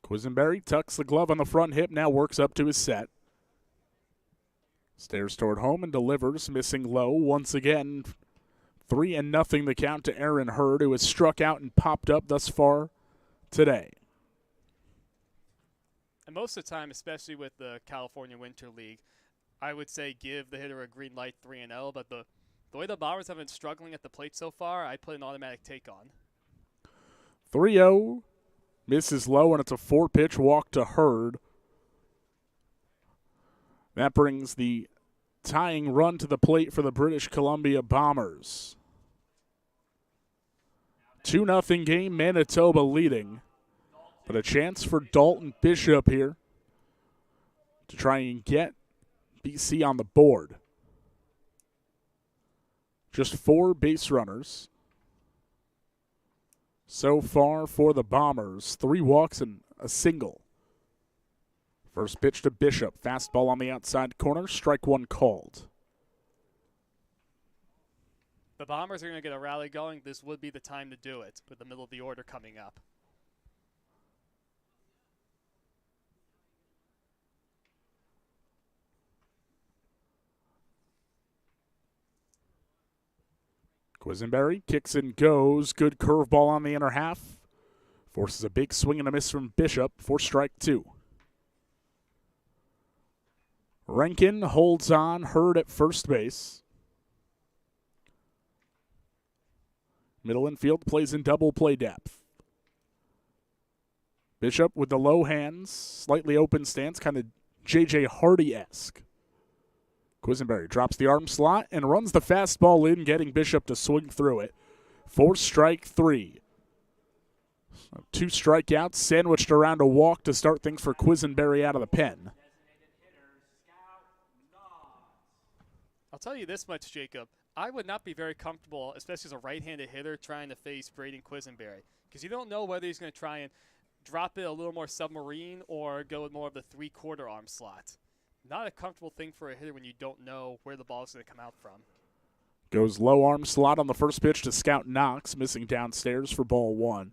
Quisenberry tucks the glove on the front hip, now works up to his set. Stares toward home and delivers, missing low once again. 3-0 the count to Aaron Hurd, who has struck out and popped up thus far today. And most of the time, especially with the California Winter League, I would say give the hitter a green light 3-0, but the way the Bombers have been struggling at the plate so far, I put an automatic take on. 3-0, misses low, and it's a 4-pitch walk to Hurd. That brings the tying run to the plate for the British Columbia Bombers. 2-0 game, Manitoba leading. But a chance for Dalton Bishop here to try and get BC on the board. Just 4 base runners so far for the Bombers. 3 walks and a single. First pitch to Bishop. Fastball on the outside corner. Strike 1 called. The Bombers are going to get a rally going. This would be the time to do it with the middle of the order coming up. Quisenberry kicks and goes. Good curveball on the inner half. Forces a big swing and a miss from Bishop for strike 2. Rankin holds on. Hurd at first base. Middle infield plays in double play depth. Bishop with the low hands, slightly open stance, kind of J.J. Hardy-esque. Quisenberry drops the arm slot and runs the fastball in, getting Bishop to swing through it. 4 strike 3. So 2 strikeouts sandwiched around a walk to start things for Quisenberry out of the pen. I'll tell you this much, Jacob. I would not be very comfortable, especially as a right-handed hitter, trying to face Braden Quisenberry, because you don't know whether he's going to try and drop it a little more submarine or go with more of the 3/4 arm slot. Not a comfortable thing for a hitter when you don't know where the ball is going to come out from. Goes low arm slot on the first pitch to Scout Knox, missing downstairs for ball 1.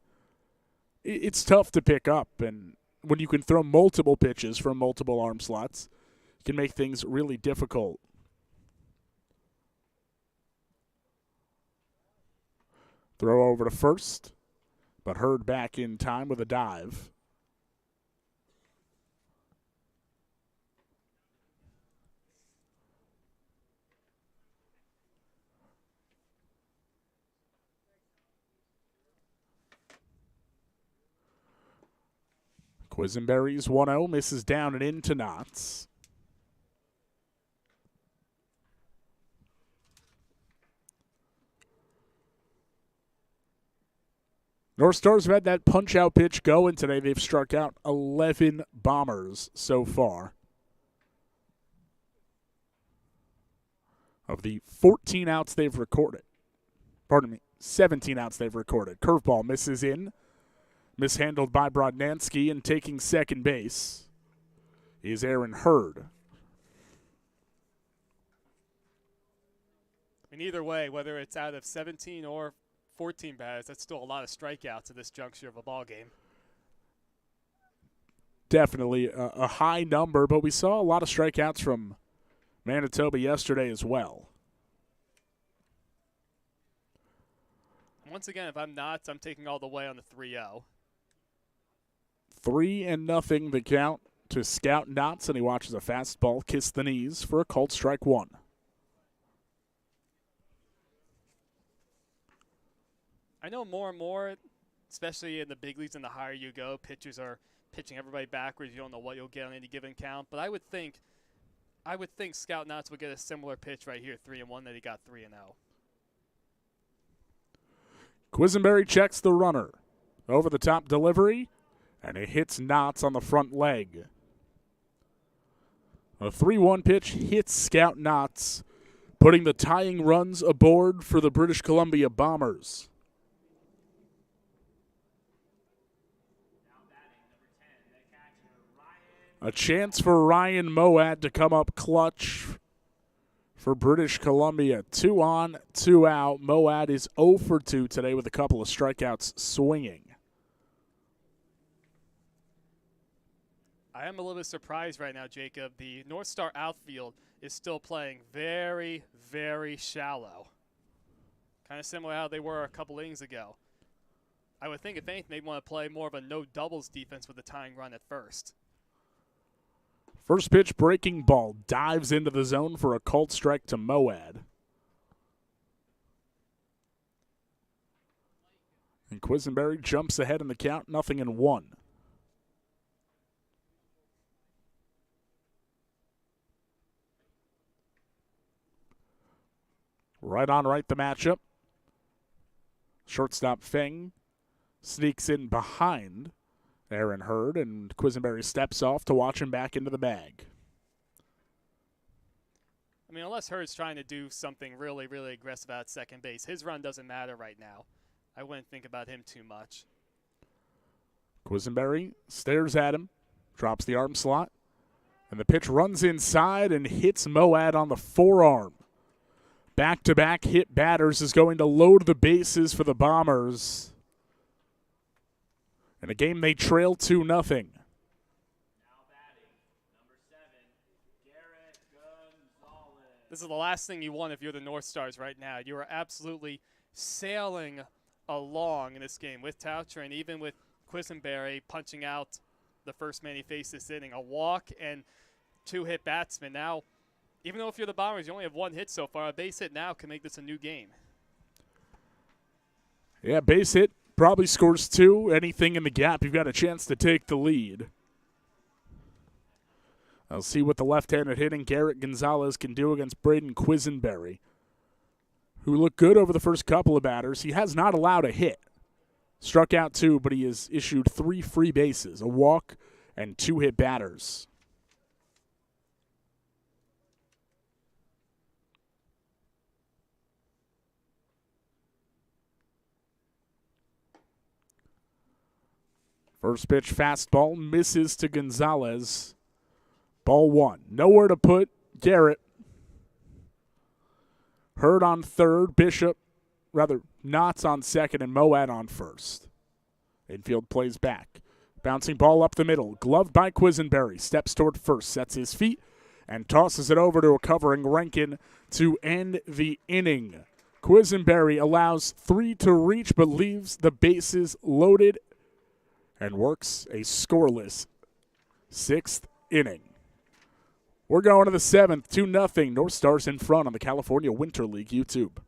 It's tough to pick up, and when you can throw multiple pitches from multiple arm slots, it can make things really difficult. Throw over to first, but Hurd back in time with a dive. Quisenberry's 1-0, misses down and into Knots. North Stars have had that punch-out pitch going today. They've struck out 11 Bombers so far. Of the 14 outs they've recorded. 17 outs they've recorded. Curveball misses in. Mishandled by Brodnansky, and taking second base is Aaron Hurd. And either way, whether it's out of 17 or 14 batters, that's still a lot of strikeouts at this juncture of a ball game. Definitely a high number, but we saw a lot of strikeouts from Manitoba yesterday as well. Once again, if I'm Knots, I'm taking all the way on the 3-0. 3-0 the count to Scout Knots, and he watches a fastball kiss the knees for a called strike 1. I know more and more, especially in the big leagues and the higher you go, pitchers are pitching everybody backwards. You don't know what you'll get on any given count. But I would think Scout Knots would get a similar pitch right here, 3-1, that he got 3-0. Quisenberry checks the runner. Over the top delivery, and it hits Knots on the front leg. A 3-1 pitch hits Scout Knots, putting the tying runs aboard for the British Columbia Bombers. A chance for Ryan Moad to come up clutch for British Columbia. 2 on, 2 out. Moad is 0 for 2 today with a couple of strikeouts swinging. I am a little bit surprised right now, Jacob. The North Star outfield is still playing very, very shallow. Kind of similar how they were a couple innings ago. I would think, if anything, they'd want to play more of a no doubles defense with a tying run at first. First pitch, breaking ball, dives into the zone for a called strike to Moad. And Quisenberry jumps ahead in the count, 0-1. Right on right the matchup. Shortstop Feng sneaks in behind Aaron Hurd, and Quisenberry steps off to watch him back into the bag. I mean, unless Hurd's trying to do something really, really aggressive at second base, his run doesn't matter right now. I wouldn't think about him too much. Quisenberry stares at him, drops the arm slot, and the pitch runs inside and hits Moad on the forearm. Back-to-back hit batters is going to load the bases for the Bombers. In a game they trail 2-0. Now batting, number 7, Garrett Gonzalez. This is the last thing you want if you're the North Stars right now. You are absolutely sailing along in this game with Toucher and even with Quisenberry punching out the first man he faced this inning. A walk and 2 hit batsmen. Now, even though if you're the Bombers, you only have 1 hit so far, a base hit now can make this a new game. Yeah, base hit probably scores 2. Anything in the gap, you've got a chance to take the lead. I'll see what the left-handed hitting Garrett Gonzalez can do against Braden Quisenberry, who looked good over the first couple of batters. He has not allowed a hit. Struck out 2, but he has issued 3 free bases, a walk, and 2 hit batters. First pitch fastball misses to Gonzalez. Ball 1. Nowhere to put Garrett. Hurd on third, Knotts on second, and Moad on first. Infield plays back. Bouncing ball up the middle. Gloved by Quisenberry. Steps toward first, sets his feet, and tosses it over to a covering Rankin to end the inning. Quisenberry allows 3 to reach, but leaves the bases loaded and works a scoreless 6th inning. We're going to the 7th, 2-0. North Stars in front on the California Winter League YouTube.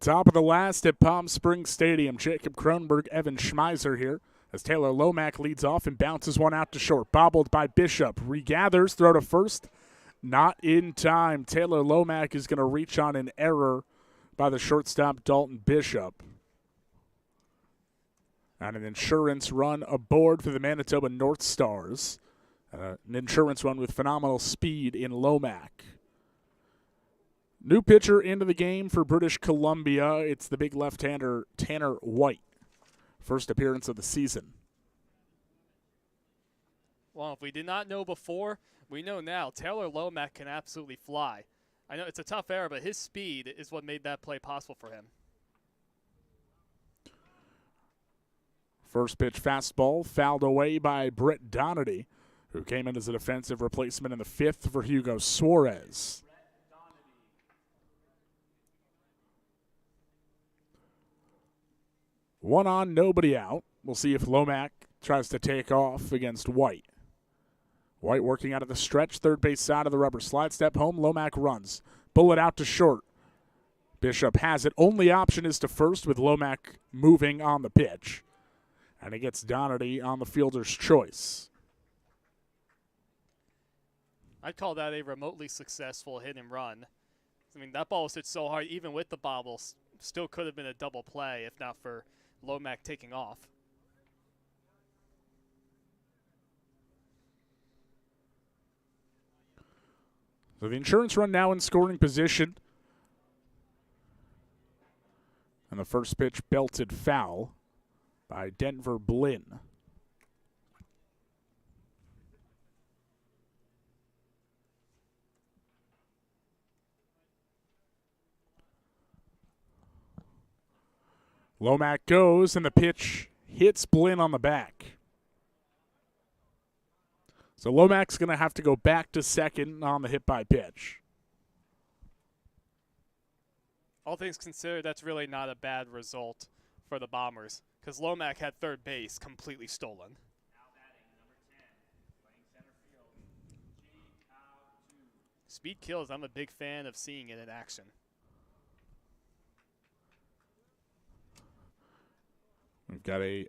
Top of the last at Palm Springs Stadium. Jacob Kronberg, Evan Schmeiser here as Taylor Lomack leads off and bounces one out to short. Bobbled by Bishop. Regathers, throw to first. Not in time. Taylor Lomack is going to reach on an error by the shortstop, Dalton Bishop. And an insurance run aboard for the Manitoba North Stars. An insurance run with phenomenal speed in Lomack. New pitcher into the game for British Columbia. It's the big left-hander, Tanner White. First appearance of the season. Well, if we did not know before, we know now. Taylor Lomack can absolutely fly. I know it's a tough error, but his speed is what made that play possible for him. First pitch fastball fouled away by Brett Donady, who came in as a defensive replacement in the fifth for Hugo Suarez. One on, nobody out. We'll see if Lomack tries to take off against White. White working out of the stretch, third base side of the rubber. Slide step home, Lomack runs. Bullet out to short. Bishop has it. Only option is to first with Lomack moving on the pitch. And he gets Donady on the fielder's choice. I'd call that a remotely successful hit and run. I mean, that ball was hit so hard, even with the bobbles, still could have been a double play if not for Lomack taking off. So the insurance run now in scoring position. And the first pitch belted foul by Denver Blinn. Lomack goes, and the pitch hits Blinn on the back. So Lomack's going to have to go back to second on the hit by pitch. All things considered, that's really not a bad result for the Bombers because Lomack had third base completely stolen. Now batting, number 10, playing center field. Speed kills. I'm a big fan of seeing it in action. We've got a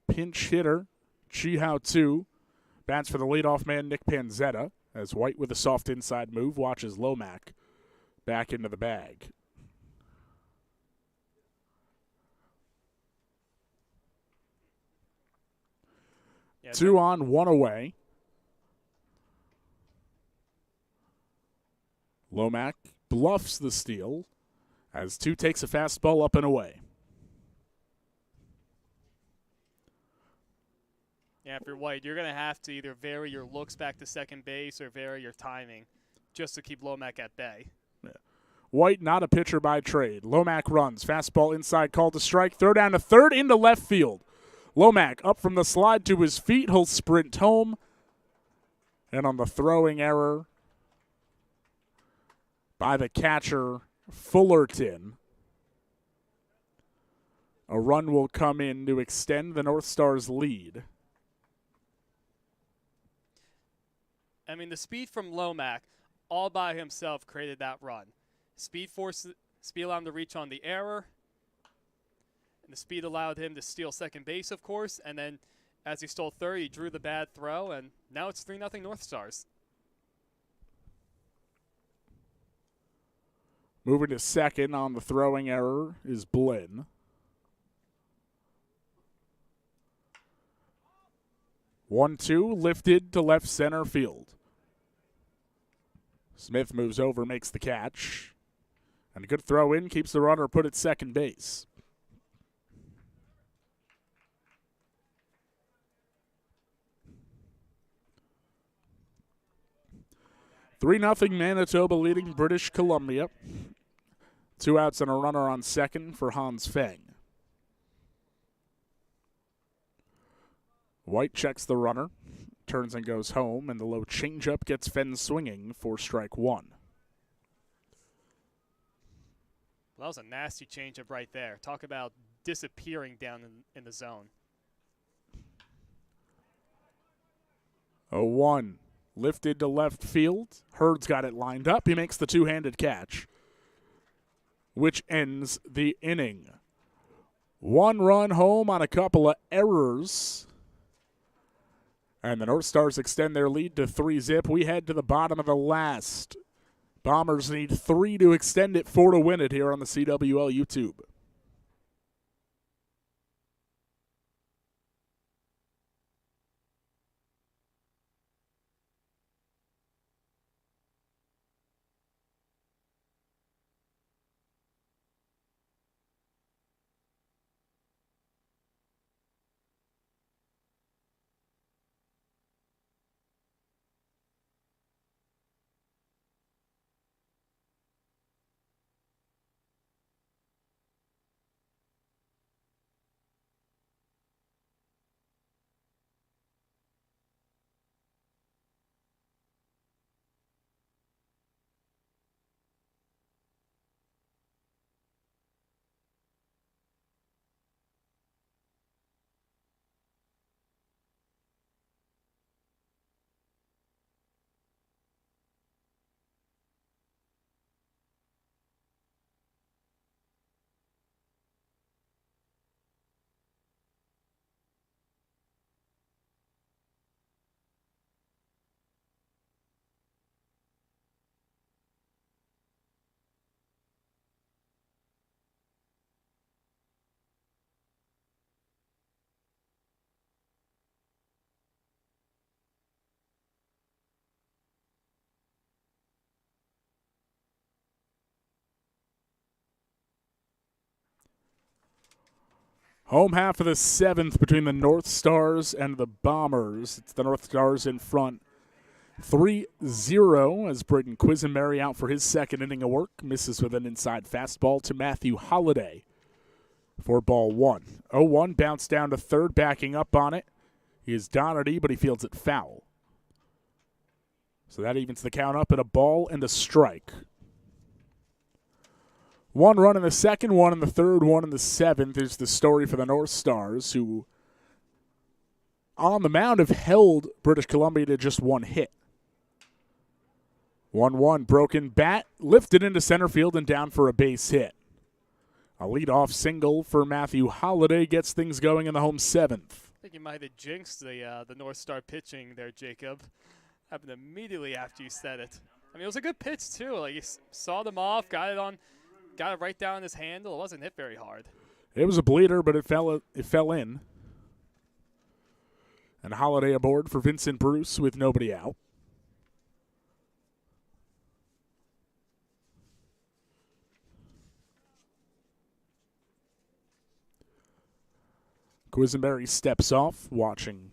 pinch hitter, Chi-Hao 2. Bats for the leadoff man, Nick Panzetta, as White with a soft inside move watches Lomack back into the bag. Yeah, 2 on, 1 away. Lomack bluffs the steal as 2 takes a fastball up and away. Yeah, if you're White, you're going to have to either vary your looks back to second base or vary your timing just to keep Lomack at bay. Yeah. White, not a pitcher by trade. Lomack runs. Fastball inside, called to strike. Throw down to third, into left field. Lomack up from the slide to his feet. He'll sprint home. And on the throwing error by the catcher, Fullerton, a run will come in to extend the North Stars' lead. I mean, the speed from Lomack all by himself created that run. Speed allowed him to reach on the error. And the speed allowed him to steal second base, of course. And then as he stole third, he drew the bad throw. And now it's 3-0 North Stars. Moving to second on the throwing error is Blinn. 1-2, lifted to left center field. Smith moves over, makes the catch. And a good throw in, keeps the runner put at second base. Three 0 Manitoba leading British Columbia. 2 outs and a runner on second for Hans Feng. White checks the runner, turns and goes home, and the low changeup gets Fenn swinging for strike 1. That was a nasty changeup right there. Talk about disappearing down in the zone. 0-1, lifted to left field. Hurd's got it lined up. He makes the two-handed catch. which ends the inning. 1 run home on a couple of errors. And the North Stars extend their lead to 3-zip. We head to the bottom of the last. Bombers need 3 to extend it, 4 to win it here on the CWL YouTube. Home half of the 7th between the North Stars and the Bombers. It's the North Stars in front 3-0 as Braden Quisenberry out for his second inning of work. Misses with an inside fastball to Matthew Holliday for ball 1. 0-1, bounce down to third, backing up on it. He is Doherty, but he fields it foul. So that evens the count up at a ball and a strike. 1 run in the second, 1 in the third, 1 in the 7th is the story for the North Stars, who on the mound have held British Columbia to just 1 hit. 1-1, broken bat, lifted into center field and down for a base hit. A leadoff single for Matthew Holliday gets things going in the home 7th. I think you might have jinxed the North Star pitching there, Jacob. Happened immediately after you said it. I mean, it was a good pitch, too. Like, you saw them off, got it right down his handle. It wasn't hit very hard. It was a bleeder, but it fell in. And Holliday aboard for Vincent Bruce with nobody out. Quisenberry steps off, watching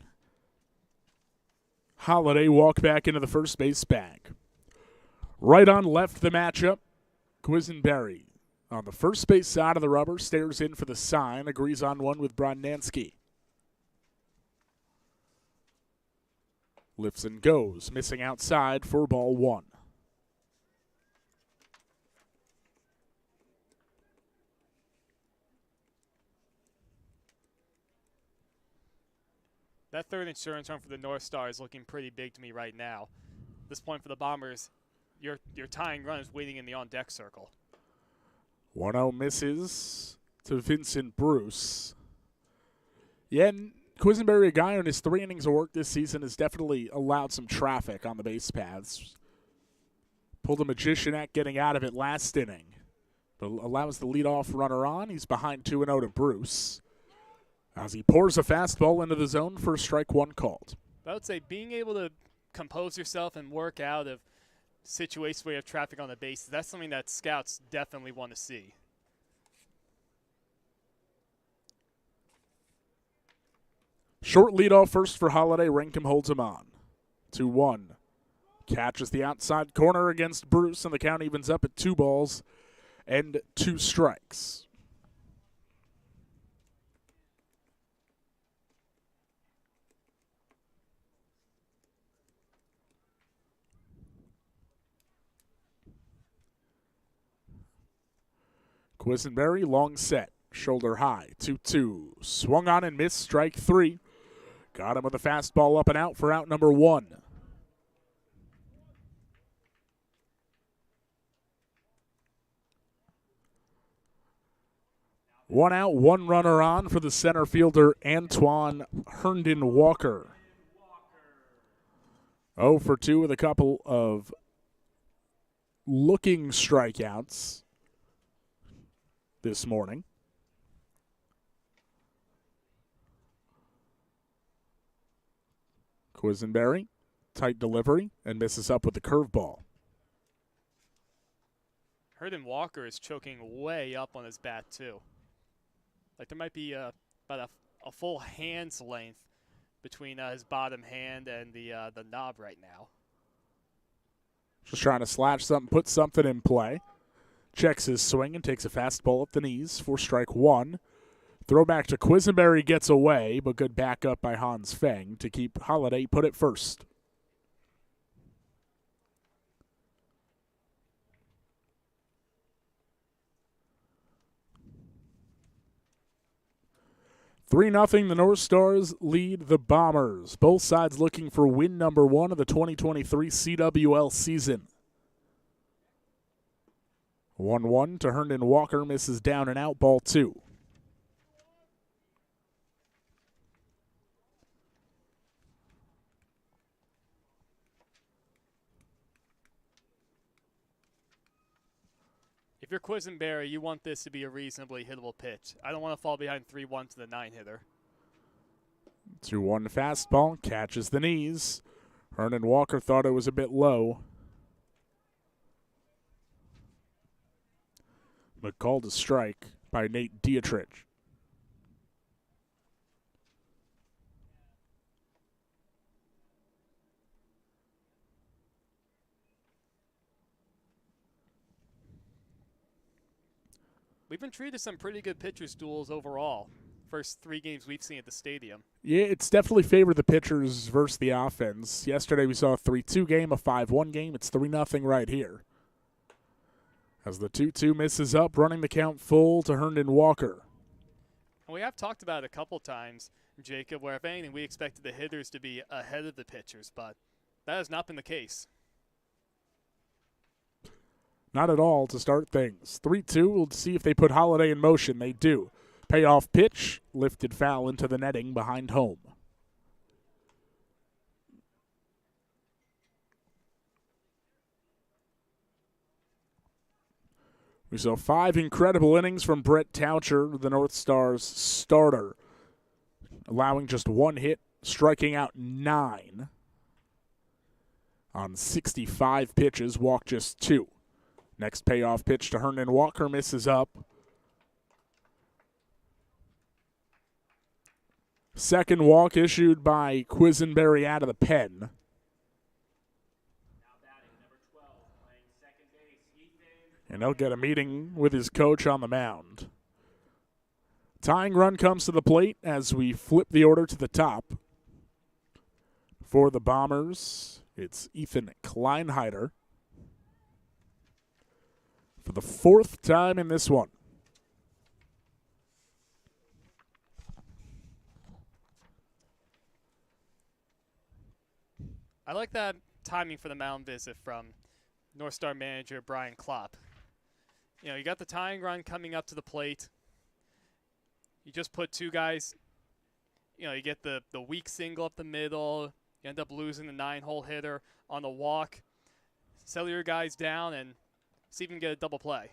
Holliday walk back into the first base bag. Right on left the matchup. Quisenberry on the first base side of the rubber, stares in for the sign, agrees on one with Brodnansky. Lifts and goes, missing outside for ball 1. That third insurance run for the North Star is looking pretty big to me right now. At this point for the Bombers, your tying run is waiting in the on-deck circle. 1-0 misses to Vincent Bruce. Yeah, and Quisenberry, a guy on his 3 innings of work this season, has definitely allowed some traffic on the base paths. Pulled a magician at getting out of it last inning, but allows the leadoff runner on. He's behind 2-0 to Bruce as he pours a fastball into the zone for strike 1 called. I would say being able to compose yourself and work out of situations where you have traffic on the bases, that's something that scouts definitely want to see. Short leadoff first for Holliday. Rankin holds him on. 2-1. Catches the outside corner against Bruce, and the count evens up at 2 balls and 2 strikes. Quisenberry, long set, shoulder high, 2-2. Swung on and missed, strike 3. Got him with a fastball up and out for out number 1. One out, one runner on for the center fielder, Antoine Herndon Walker. 0 for 2 with a couple of looking strikeouts this morning. Quisenberry, tight delivery, and misses up with the curveball. Herndon Walker is choking way up on his bat, too. Like there might be about a full hand's length between his bottom hand and the knob right now. Just trying to slash something, put something in play. Checks his swing and takes a fastball at the knees for strike one. Throwback to Quisenberry gets away, but good backup by Hans Feng to keep Holiday put at first. (3-0), the North Stars lead the Bombers. Both sides looking for win number 1 of the 2023 CWL season. 1-1 to Herndon Walker, misses down and out, ball 2. If you're Quisenberry, you want this to be a reasonably hittable pitch. I don't want to fall behind 3-1 to the 9-hitter. 2-1 fastball, catches the knees. Herndon Walker thought it was a bit low, but called a strike by Nate Dietrich. We've been treated some pretty good pitchers' duels overall. First 3 games we've seen at the stadium. Yeah, it's definitely favored the pitchers versus the offense. Yesterday we saw a 3-2 game, a 5-1 game. It's 3-0 right here. As the 2-2 misses up, running the count full to Herndon Walker. And we have talked about it a couple times, Jacob, where if anything we expected the hitters to be ahead of the pitchers, but that has not been the case. Not at all to start things. 3-2, we'll see if they put Holiday in motion. They do. Payoff pitch, lifted foul into the netting behind home. We saw 5 incredible innings from Brett Taucher, the North Stars starter, allowing just 1 hit, striking out 9 on 65 pitches, walked just 2. Next payoff pitch to Herndon Walker, misses up. Second walk issued by Quisenberry out of the pen. Now batting, number 12, playing second base, Ethan. And he'll get a meeting with his coach on the mound. Tying run comes to the plate as we flip the order to the top. For the Bombers, it's Ethan Kleinheider. For the 4th time in this one. I like that timing for the mound visit from North Star manager Brian Klopp. You know, you got the tying run coming up to the plate. You just put 2 guys, you know, you get the weak single up the middle. You end up losing the 9-hole hitter on the walk. Settle your guys down and see if you can get a double play.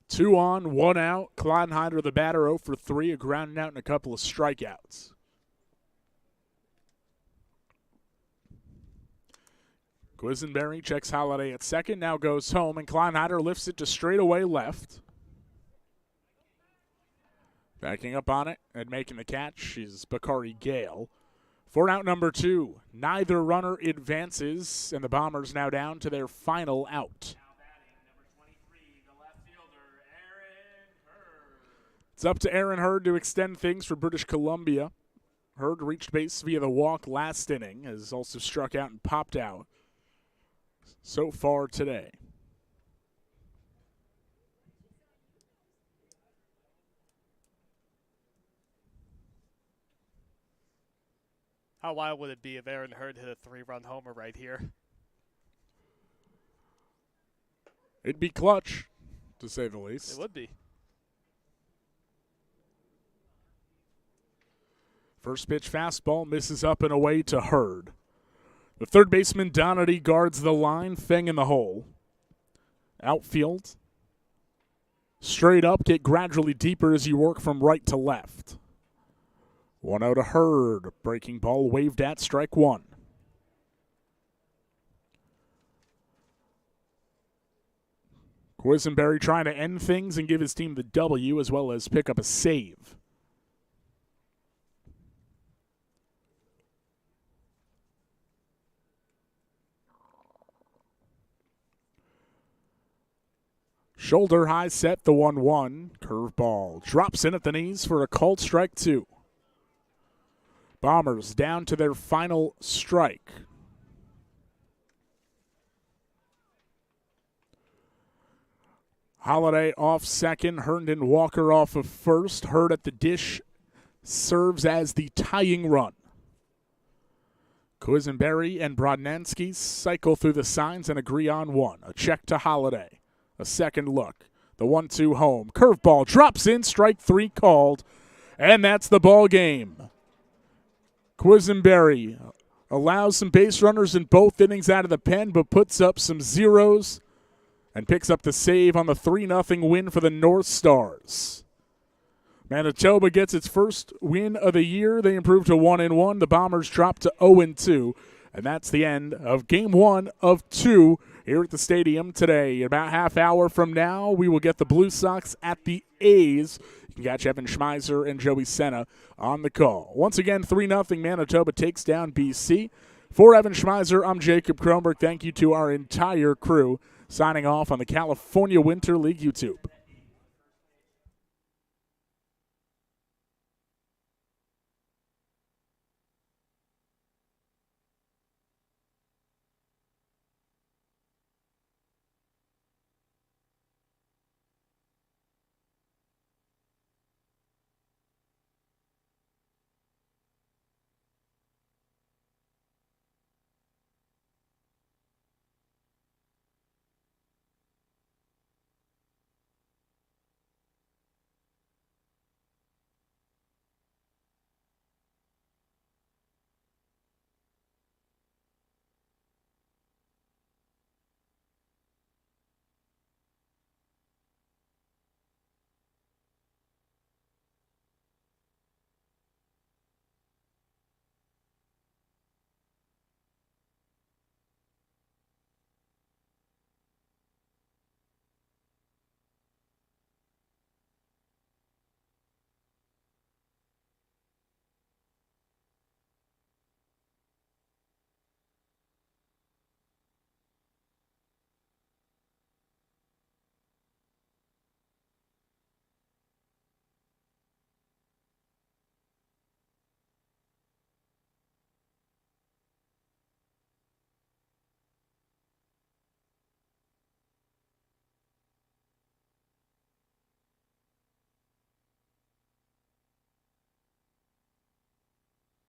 Two on, 1 out. Kleinheider, the batter, 0 for 3, a ground out and a couple of strikeouts. Quisenberry checks Holiday at second, now goes home, and Kleinheider lifts it to straightaway left. Backing up on it and making the catch is Bakari Gale. For out number 2, neither runner advances, and the Bombers now down to their final out. Now batting, number 23, the left fielder, Aaron Hurd. It's up to Aaron Hurd to extend things for British Columbia. Hurd reached base via the walk last inning, has also struck out and popped out so far today. How wild would it be if Aaron Hurd hit a 3-run homer right here? It'd be clutch, to say the least. It would be. First pitch fastball misses up and away to Hurd. The third baseman, Donati, guards the line, Feng in the hole. Outfield. Straight up, get gradually deeper as you work from right to left. 1-0 to Hurd. Breaking ball waved at, strike one. Quisenberry trying to end things and give his team the W as well as pick up a save. Shoulder high set, the 1-1. Curveball drops in at the knees for a called strike two. Bombers down to their final strike. Holiday off second, Herndon Walker off of first. Hurd at the dish serves as the tying run. Quisenberry and Brodnansky cycle through the signs and agree on one. A check to Holiday. A second look. The 1-2 home. Curveball drops in, strike three called. And that's the ball game. Quisenberry allows some base runners in both innings out of the pen, but puts up some zeros and picks up the save on the 3-0 win for the North Stars. Manitoba gets its first win of the year. They improve to 1-1. The Bombers drop to 0-2. And that's the end of Game 1 of 2 here at the stadium today. About half hour from now, we will get the Blue Sox at the A's. You can catch Evan Schmeiser and Joey Senna on the call. Once again, 3-0 Manitoba takes down BC. For Evan Schmeiser, I'm Jacob Kronberg. Thank you to our entire crew. Signing off on the California Winter League YouTube.